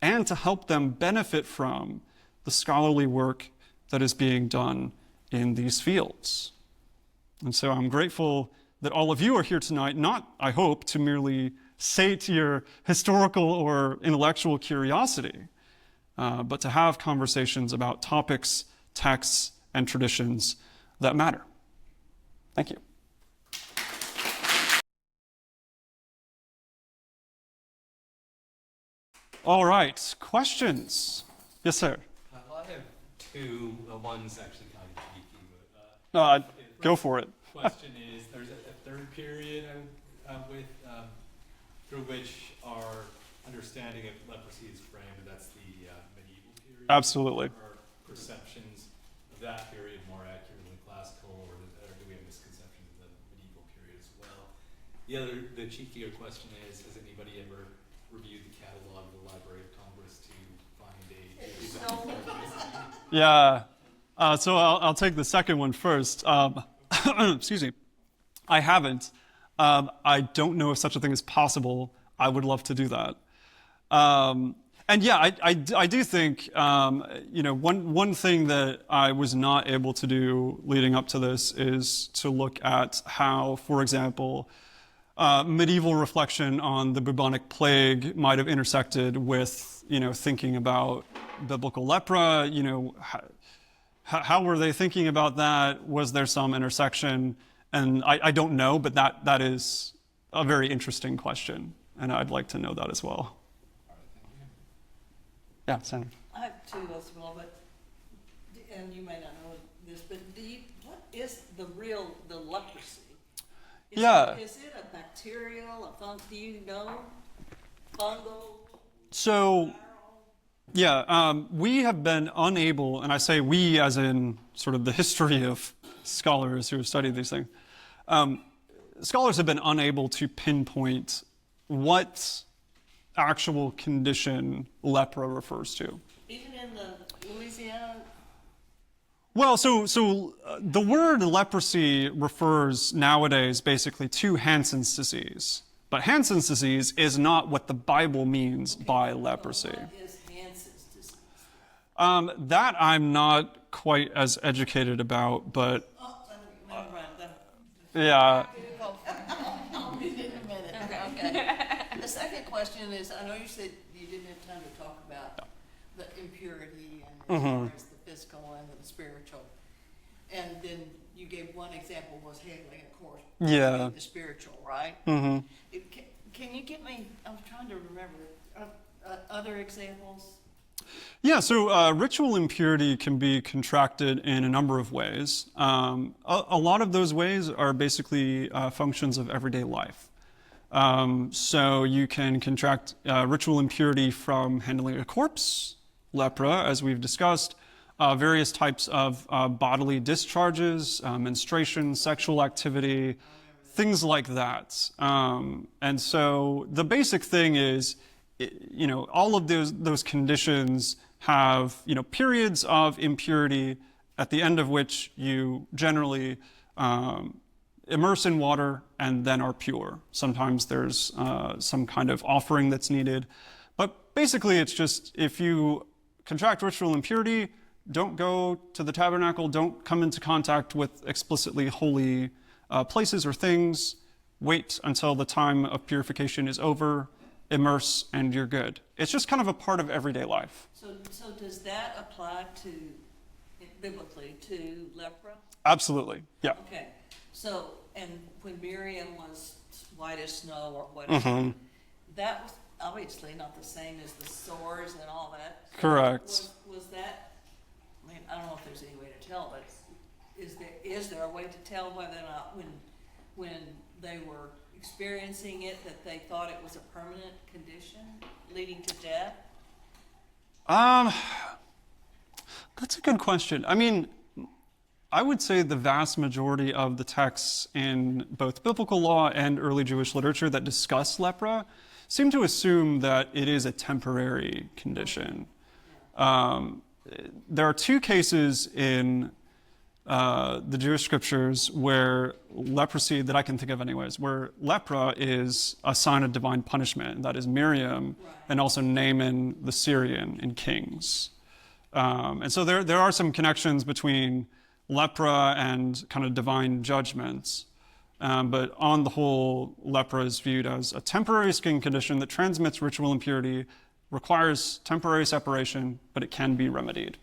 and to help them benefit from the scholarly work that is being done in these fields. And so I'm grateful that all of you are here tonight, not, I hope, to merely sate your historical or intellectual curiosity, but to have conversations about topics, texts, and traditions that matter. Thank you. All right, questions? Yes, sir. I have two. One's actually kind of cheeky, but Go for it. question is: there's a third period through which our understanding of leprosy is framed, and that's the medieval period. Absolutely. Are perceptions of that period more accurate than classical, or do we have misconceptions of the medieval period as well? The cheekier question is: has anybody ever reviewed the catalog of the Library of Congress to find a Yeah. So I'll take the second one first. Excuse me. I haven't. I don't know if such a thing is possible. I would love to do that. And yeah, I do think, one thing that I was not able to do leading up to this is to look at how, for example, medieval reflection on the bubonic plague might have intersected with, thinking about biblical lepra. How were they thinking about that? Was there some intersection? And I don't know, but that is a very interesting question, and I'd like to know that as well. Yeah, Senator. I have two as well, and you may not know this, but what is the leprosy? Is it a bacterial, do you know? Fungal? So, we have been unable, and I say we as in sort of the history of scholars who have studied these things, scholars have been unable to pinpoint what actual condition lepra refers to. Even in the Louisiana? Well, so the word leprosy refers nowadays basically to Hansen's disease. But Hansen's disease is not what the Bible means by leprosy. What is Hansen's disease? That I'm not quite as educated about, but Never mind. yeah. I'll read it in a minute. Okay. The second question is, I know you said you didn't have time to talk about the impurity and as far as the physical and the spiritual. And then you gave one example was handling, of course, the spiritual, right? Mm-hmm. Can you give me, I'm trying to remember, other examples? Yeah, so ritual impurity can be contracted in a number of ways. A lot of those ways are basically functions of everyday life. So you can contract ritual impurity from handling a corpse, lepra, as we've discussed, various types of bodily discharges, menstruation, sexual activity, things like that. And so the basic thing is, all of those conditions have, periods of impurity at the end of which you generally immerse in water and then are pure. Sometimes there's some kind of offering that's needed. But basically it's just, if you contract ritual impurity, don't go to the tabernacle, don't come into contact with explicitly holy places or things, wait until the time of purification is over, immerse, and you're good. It's just kind of a part of everyday life. So does that apply biblically to lepra? Absolutely, yeah. Okay, so, and when Miriam was white as snow or whatever, that was obviously not the same as the sores and all that. So correct. Was that, I don't know if there's any way to tell, but is there a way to tell whether or not when they were experiencing it that they thought it was a permanent condition leading to death? That's a good question. I would say the vast majority of the texts in both biblical law and early Jewish literature that discuss lepra seem to assume that it is a temporary condition. There are two cases in the Jewish scriptures where leprosy, that I can think of anyways, where lepra is a sign of divine punishment. That is Miriam and also Naaman the Syrian in Kings. And so there are some connections between lepra and kind of divine judgments. But on the whole, lepra is viewed as a temporary skin condition that transmits ritual impurity, requires temporary separation, but it can be remedied.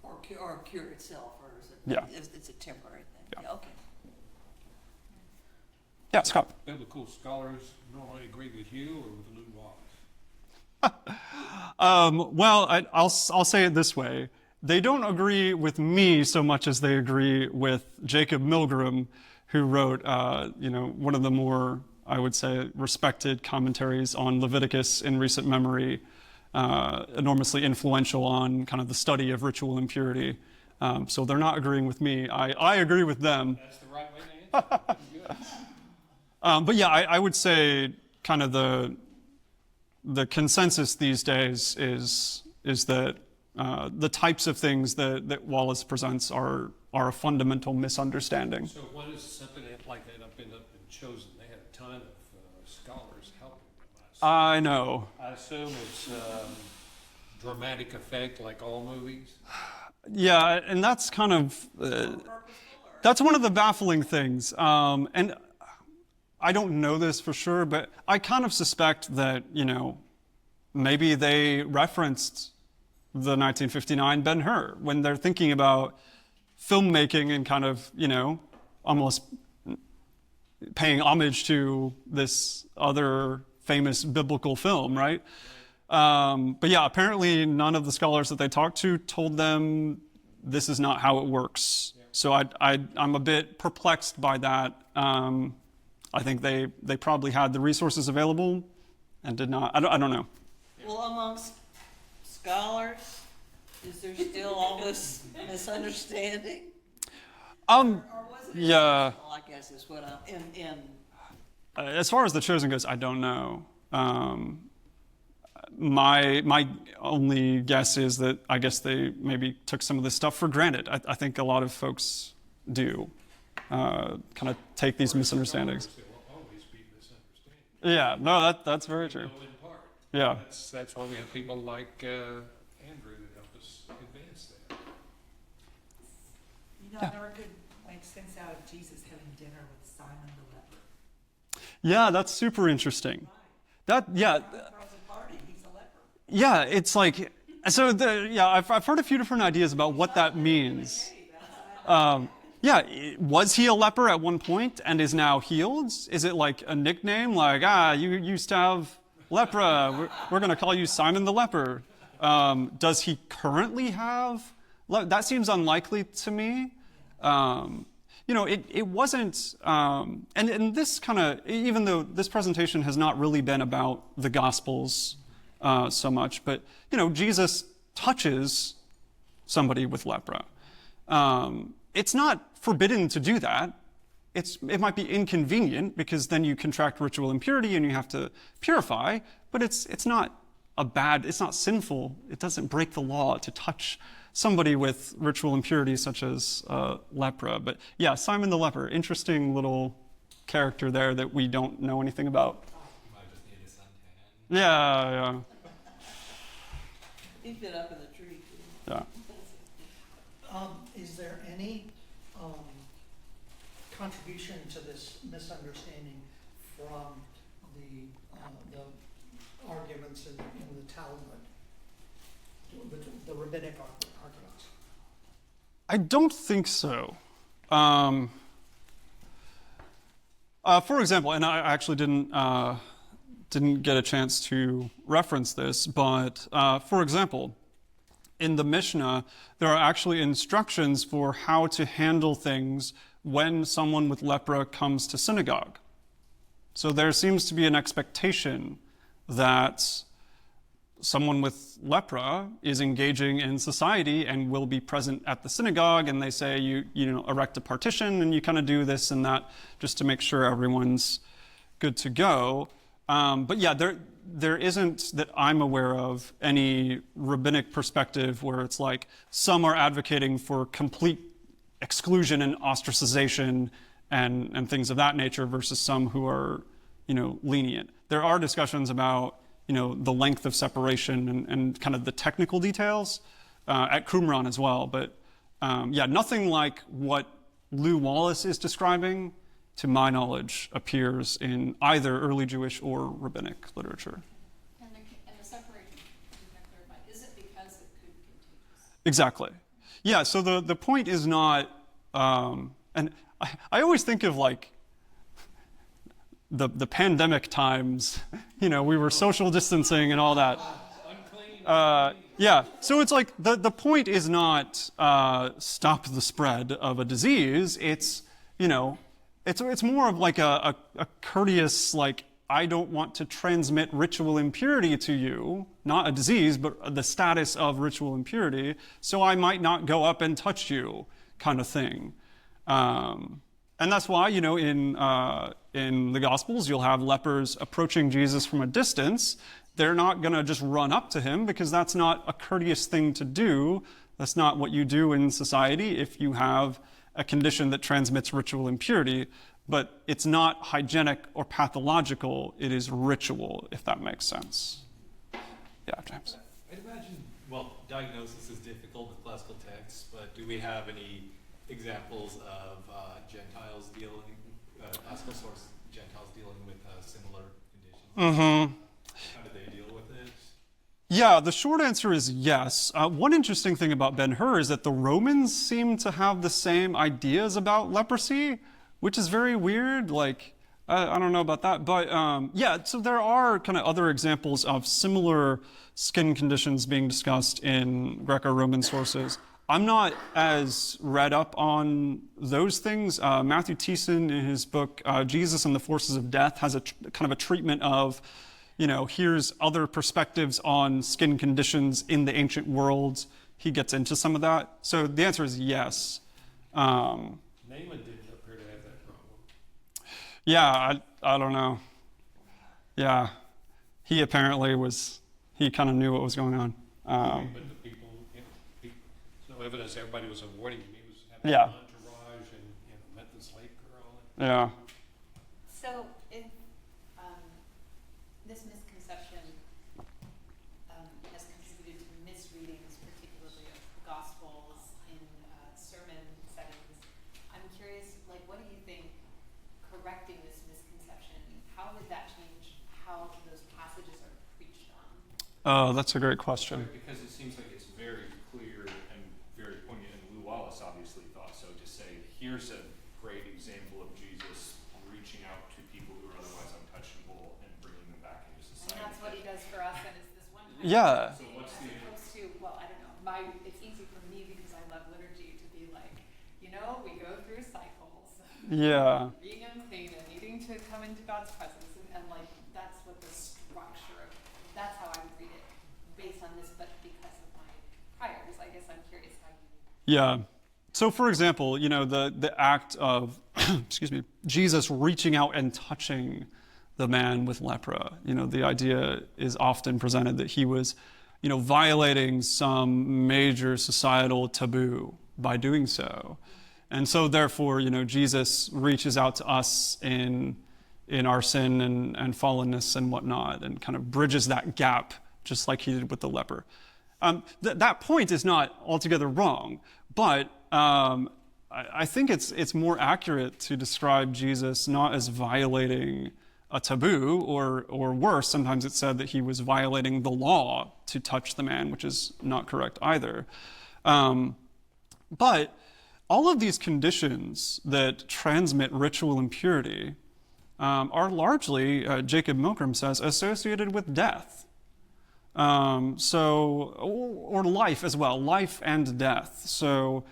Or cure itself, or is it? Yeah. It's a temporary thing. Yeah. Okay. Yeah, Scott. Biblical scholars normally agree with you or with Lew Wallace? Well, I'll say it this way. They don't agree with me so much as they agree with Jacob Milgram, who wrote, one of the more, I would say, respected commentaries on Leviticus in recent memory, enormously influential on kind of the study of ritual impurity. So they're not agreeing with me. I agree with them. That's the right way to answer. That's good. But yeah, I would say kind of the consensus these days is that the types of things that Wallace presents are a fundamental misunderstanding. So what is something like that up and chosen? They had a ton of scholars helping them, I I know. I assume it's dramatic effect like all movies. Yeah, and that's kind of, that's one of the baffling things. And I don't know this for sure, but I kind of suspect that, maybe they referenced the 1959 Ben-Hur when they're thinking about filmmaking and kind of, almost paying homage to this other famous biblical film, right? But yeah, apparently none of the scholars that they talked to told them this is not how it works. So I'm a bit perplexed by that. I think they probably had the resources available and did not. I don't know. Well, amongst scholars, is there still all this misunderstanding? Or was it Yeah. intentional, I guess is what I'm in. As far as The Chosen goes, I don't know. My only guess is that I guess they maybe took some of this stuff for granted. I think a lot of folks do kind of take these misunderstandings. There will always be misunderstandings. Yeah, no, that's very true. In part. Yeah. That's why we have people like Andrew that help us advance that. I never could make sense out of Jesus having dinner with Simon the leper. Yeah, that's super interesting. Throws a party, he's a leper. Yeah, it's like, so I've heard a few different ideas about what that means. Was he a leper at one point and is now healed? Is it like a nickname, like, you used to have lepra, we're going to call you Simon the leper? Does he currently have? That seems unlikely to me. It wasn't, and this kind of, even though this presentation has not really been about the Gospels so much, but, Jesus touches somebody with lepra. It's not forbidden to do that. It might be inconvenient because then you contract ritual impurity and you have to purify, but it's not it's not sinful. It doesn't break the law to touch somebody with ritual impurity such as lepra. But yeah, Simon the leper, interesting little character there that we don't know anything about. You might just need a suntan. Yeah. He's been up in the tree too. Yeah. Is there any contribution to this misunderstanding from the arguments in the Talmud, the rabbinic arguments? I don't think so. For example, and I actually didn't get a chance to reference this, but for example, in the Mishnah, there are actually instructions for how to handle things when someone with lepra comes to synagogue. So there seems to be an expectation that someone with lepra is engaging in society and will be present at the synagogue, and they say you erect a partition and you kind of do this and that just to make sure everyone's good to go. But yeah, there isn't, that I'm aware of, any rabbinic perspective where it's like some are advocating for complete exclusion and ostracization and things of that nature versus some who are, lenient. There are discussions about, the length of separation and kind of the technical details at Qumran as well. But nothing like what Lew Wallace is describing, to my knowledge, appears in either early Jewish or rabbinic literature. And the separation, to clarify, is it because it could be contagious? Exactly. Yeah, so the point is not, and I always think of like the pandemic times, we were social distancing and all that. So it's like the point is not stop the spread of a disease. It's, it's more of like a courteous, like, I don't want to transmit ritual impurity to you, not a disease, but the status of ritual impurity, so I might not go up and touch you, kind of thing. And that's why, in the Gospels, you'll have lepers approaching Jesus from a distance. They're not going to just run up to him because that's not a courteous thing to do. That's not what you do in society if you have a condition that transmits ritual impurity. but it's not hygienic or pathological. It is ritual, if that makes sense. Yeah, James. I'd imagine, well, diagnosis is difficult with classical texts, but do we have any examples of Gentiles dealing, classical source Gentiles dealing with similar conditions? Mm-hmm. How do they deal with it? Yeah, the short answer is yes. One interesting thing about Ben-Hur is that the Romans seem to have the same ideas about leprosy, which is very weird. Like, I don't know about that. But yeah, so there are kind of other examples of similar skin conditions being discussed in Greco-Roman sources. I'm not as read up on those things. Matthew Thiessen, in his book, Jesus and the Forces of Death, has a kind of a treatment of, here's other perspectives on skin conditions in the ancient world. He gets into some of that. So the answer is yes. Naaman didn't appear to have that problem. Yeah, I don't know. Yeah, he apparently he kind of knew what was going on. But the people, there's no evidence everybody was avoiding him. He was having Yeah. an entourage and met this slave girl. Yeah. So if this misconception has contributed to misreadings, particularly of the Gospels in sermon settings, I'm curious, what do you think correcting this misconception, how would that change how those passages are preached on? Oh, that's a great question. Because it seems like it's very clear and very poignant, and Lew Wallace obviously thought so, to say, here's a great example of Jesus reaching out to people who are otherwise untouchable and bringing them back into society. And that's what he does for us, and it's this one time. Yeah. So what's as opposed to, I don't know, it's easy for me because I love liturgy to be like, we go through cycles. Yeah. Being unclean and needing to come into God's presence, and that's what the structure of, that's how I would read it based on this, but because of my priors, I guess I'm curious how you. Yeah. So, for example, the act of, excuse me, Jesus reaching out and touching the man with lepra. The idea is often presented that he was, violating some major societal taboo by doing so. And so, therefore, Jesus reaches out to us in our sin and fallenness and whatnot, and kind of bridges that gap, just like he did with the leper. That point is not altogether wrong, but I think it's more accurate to describe Jesus not as violating a taboo, or worse, sometimes it's said that he was violating the law to touch the man, which is not correct either. But all of these conditions that transmit ritual impurity are largely, Jacob Milgram says, associated with death. Or life as well, life and death. So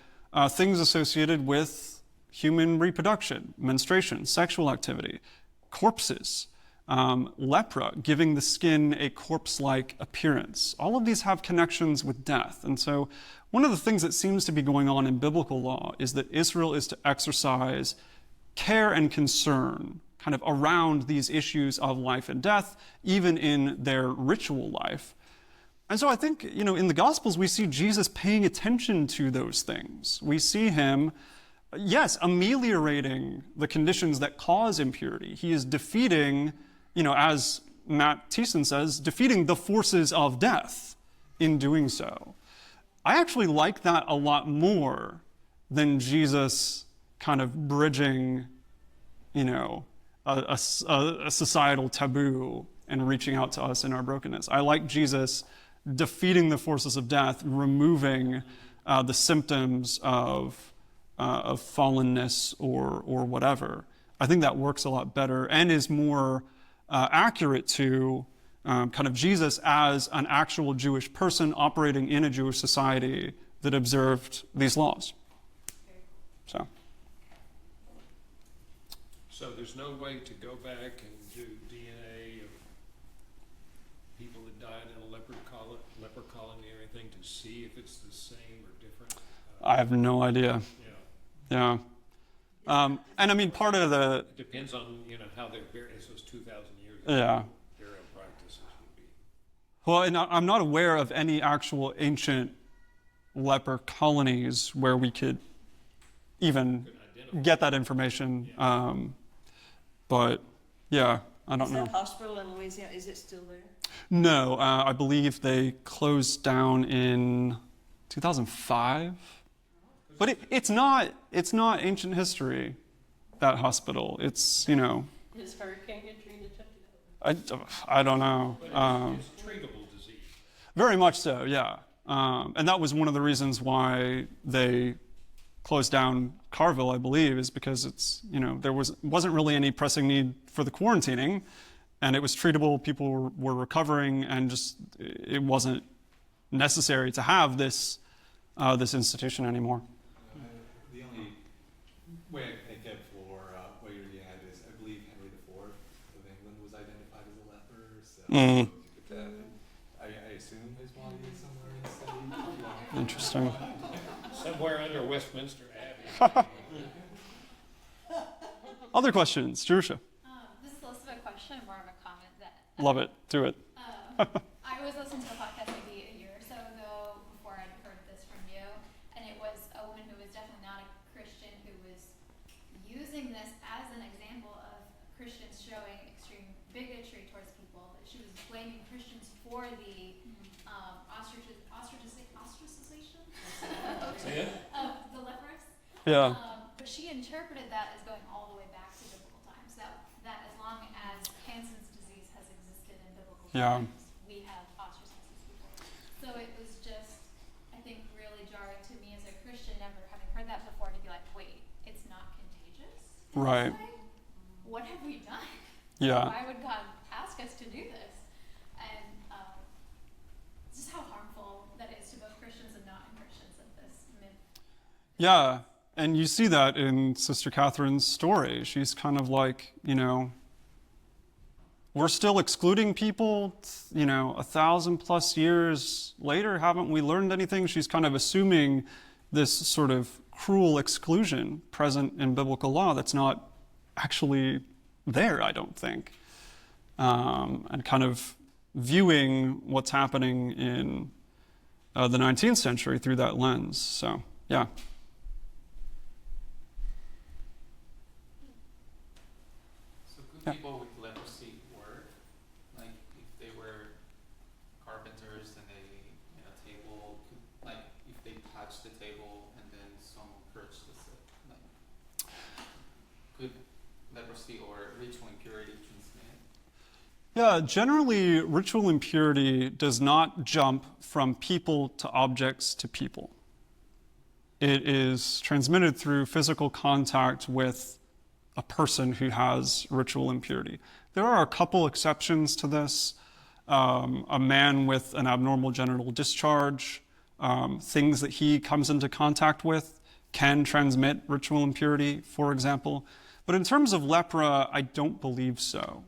things associated with human reproduction, menstruation, sexual activity, corpses, lepra, giving the skin a corpse-like appearance. All of these have connections with death. And so one of the things that seems to be going on in biblical law is that Israel is to exercise care and concern kind of around these issues of life and death, even in their ritual life. And so I think, in the Gospels, we see Jesus paying attention to those things. We see him, yes, ameliorating the conditions that cause impurity. He is defeating, as Matt Thiessen says, defeating the forces of death in doing so. I actually like that a lot more than Jesus kind of bridging, a societal taboo and reaching out to us in our brokenness. I like Jesus defeating the forces of death, removing the symptoms of fallenness or whatever. I think that works a lot better and is more accurate to kind of Jesus as an actual Jewish person operating in a Jewish society that observed these laws. So there's no way to go back and do DNA of people that died in a leper colony or anything to see if it's the same or different? I have no idea. Yeah. And I mean, part of the... It depends on, how they're buried. This was 2,000 years ago. Yeah. Burial practices would be. Well, and I'm not aware of any actual ancient leper colonies where we could even get that information. But yeah, I don't Is know. that hospital in Louisiana, is it still there? No, I believe they closed down in 2005. But it's not ancient history, that hospital. It's, you know. Is Hurricane Katrina took it over? I don't know. It's treatable disease. Very much so, yeah. And that was one of the reasons why they closed down Carville, I believe, is because it's, you know, there wasn't really any pressing need for the quarantining, and it was treatable. People were recovering, and just it wasn't necessary to have this institution anymore. The only way I can get for what you're getting at is, I believe Henry IV of England was identified as a leper, so I assume his body is somewhere in the city. Interesting. Somewhere under Westminster Abbey. Other questions, Jerusha? This is less of a question, more of a comment. Love it. Do it. I was listening to a podcast maybe a year or so ago before I'd heard this from you, and it was a woman who was definitely not a Christian who was using this as an example of Christians showing extreme bigotry towards people. She was blaming Christians for the ostracization of the lepers. Yeah. But she interpreted that as going all the way back to biblical times. That as long as Hansen's disease has existed in biblical times, we have ostracized people. So it was just, I think, really jarring to me as a Christian, never having heard that before, to be like, wait, it's not contagious? Right. What have we done? Yeah. Why would God ask us to do this? And just how harmful that is to both Christians and non-Christians of this myth. Yeah. And you see that in Sister Catherine's story. She's kind of like, you know, we're still excluding people, you know, 1,000+ years later. Haven't we learned anything? She's kind of assuming this sort of cruel exclusion present in biblical law that's not actually there, I don't think. And kind of viewing what's happening in the 19th century through that lens. So, yeah. People with leprosy work, like if they were carpenters and they made a table, like if they touch the table and then someone purchased it, like could leprosy or ritual impurity transmit? Yeah, generally ritual impurity does not jump from people to objects to people. It is transmitted through physical contact with a person who has ritual impurity. There are a couple exceptions to this. A man with an abnormal genital discharge, things that he comes into contact with can transmit ritual impurity, for example. But in terms of lepra, I don't believe so.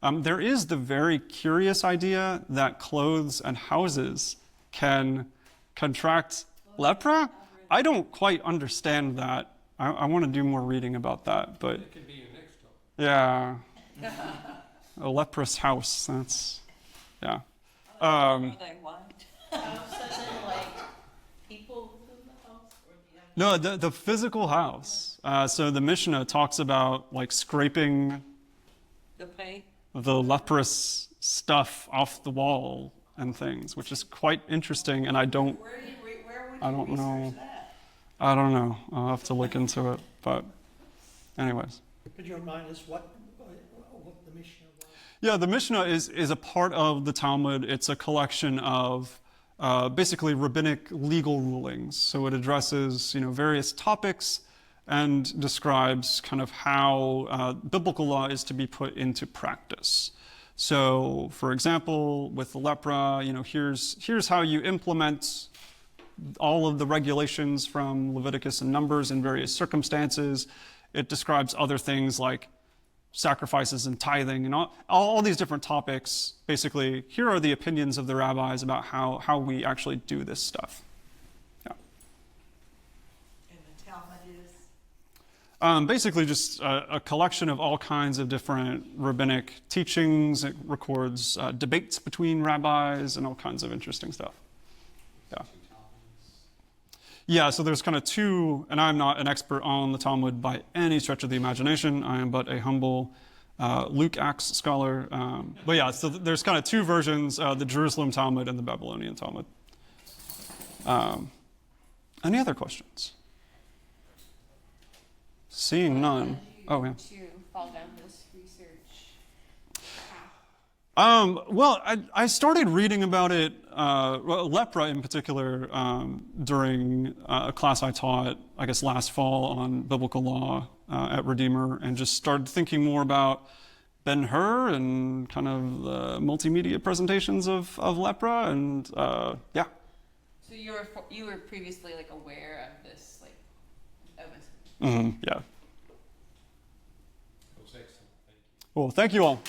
There is the very curious idea that clothes and houses can contract lepra. I don't quite understand that. I want to do more reading about that, but It could be your next talk. yeah, a leprous house. That's yeah. Are they white? Houses and like people who live in the house? Or No, the physical house. So the Mishnah talks about like scraping the paint? the leprous stuff off the wall and things, which is quite interesting. And I don't Where would you I don't research know. that? I don't know. I'll have to look into it. But anyways. Could you remind us what the Mishnah was? Yeah, the Mishnah is a part of the Talmud. It's a collection of basically rabbinic legal rulings. So it addresses, you know, various topics and describes kind of how biblical law is to be put into practice. So, for example, with the lepra, you know, here's how you implement all of the regulations from Leviticus and Numbers in various circumstances. It describes other things like sacrifices and tithing and all these different topics. Basically, here are the opinions of the rabbis about how we actually do this stuff. Yeah. And the Talmud is? Basically just a collection of all kinds of different rabbinic teachings. It records debates between rabbis and all kinds of interesting stuff. Yeah. Yeah, so there's kind of two, and I'm not an expert on the Talmud by any stretch of the imagination. I am but a humble Luke Acts scholar. But yeah, so there's kind of two versions, the Jerusalem Talmud and the Babylonian Talmud. Any other questions? Seeing none. Oh, yeah. To fall down this research Well, I started reading about it, lepra in particular, during a class I taught, I guess, last fall on biblical law at Redeemer, and just started thinking more about Ben-Hur and kind of the multimedia presentations of lepra, and yeah. So you were previously like aware of this, like, evidence? Mm-hmm, yeah. That was excellent. Thank you. Well, thank you all.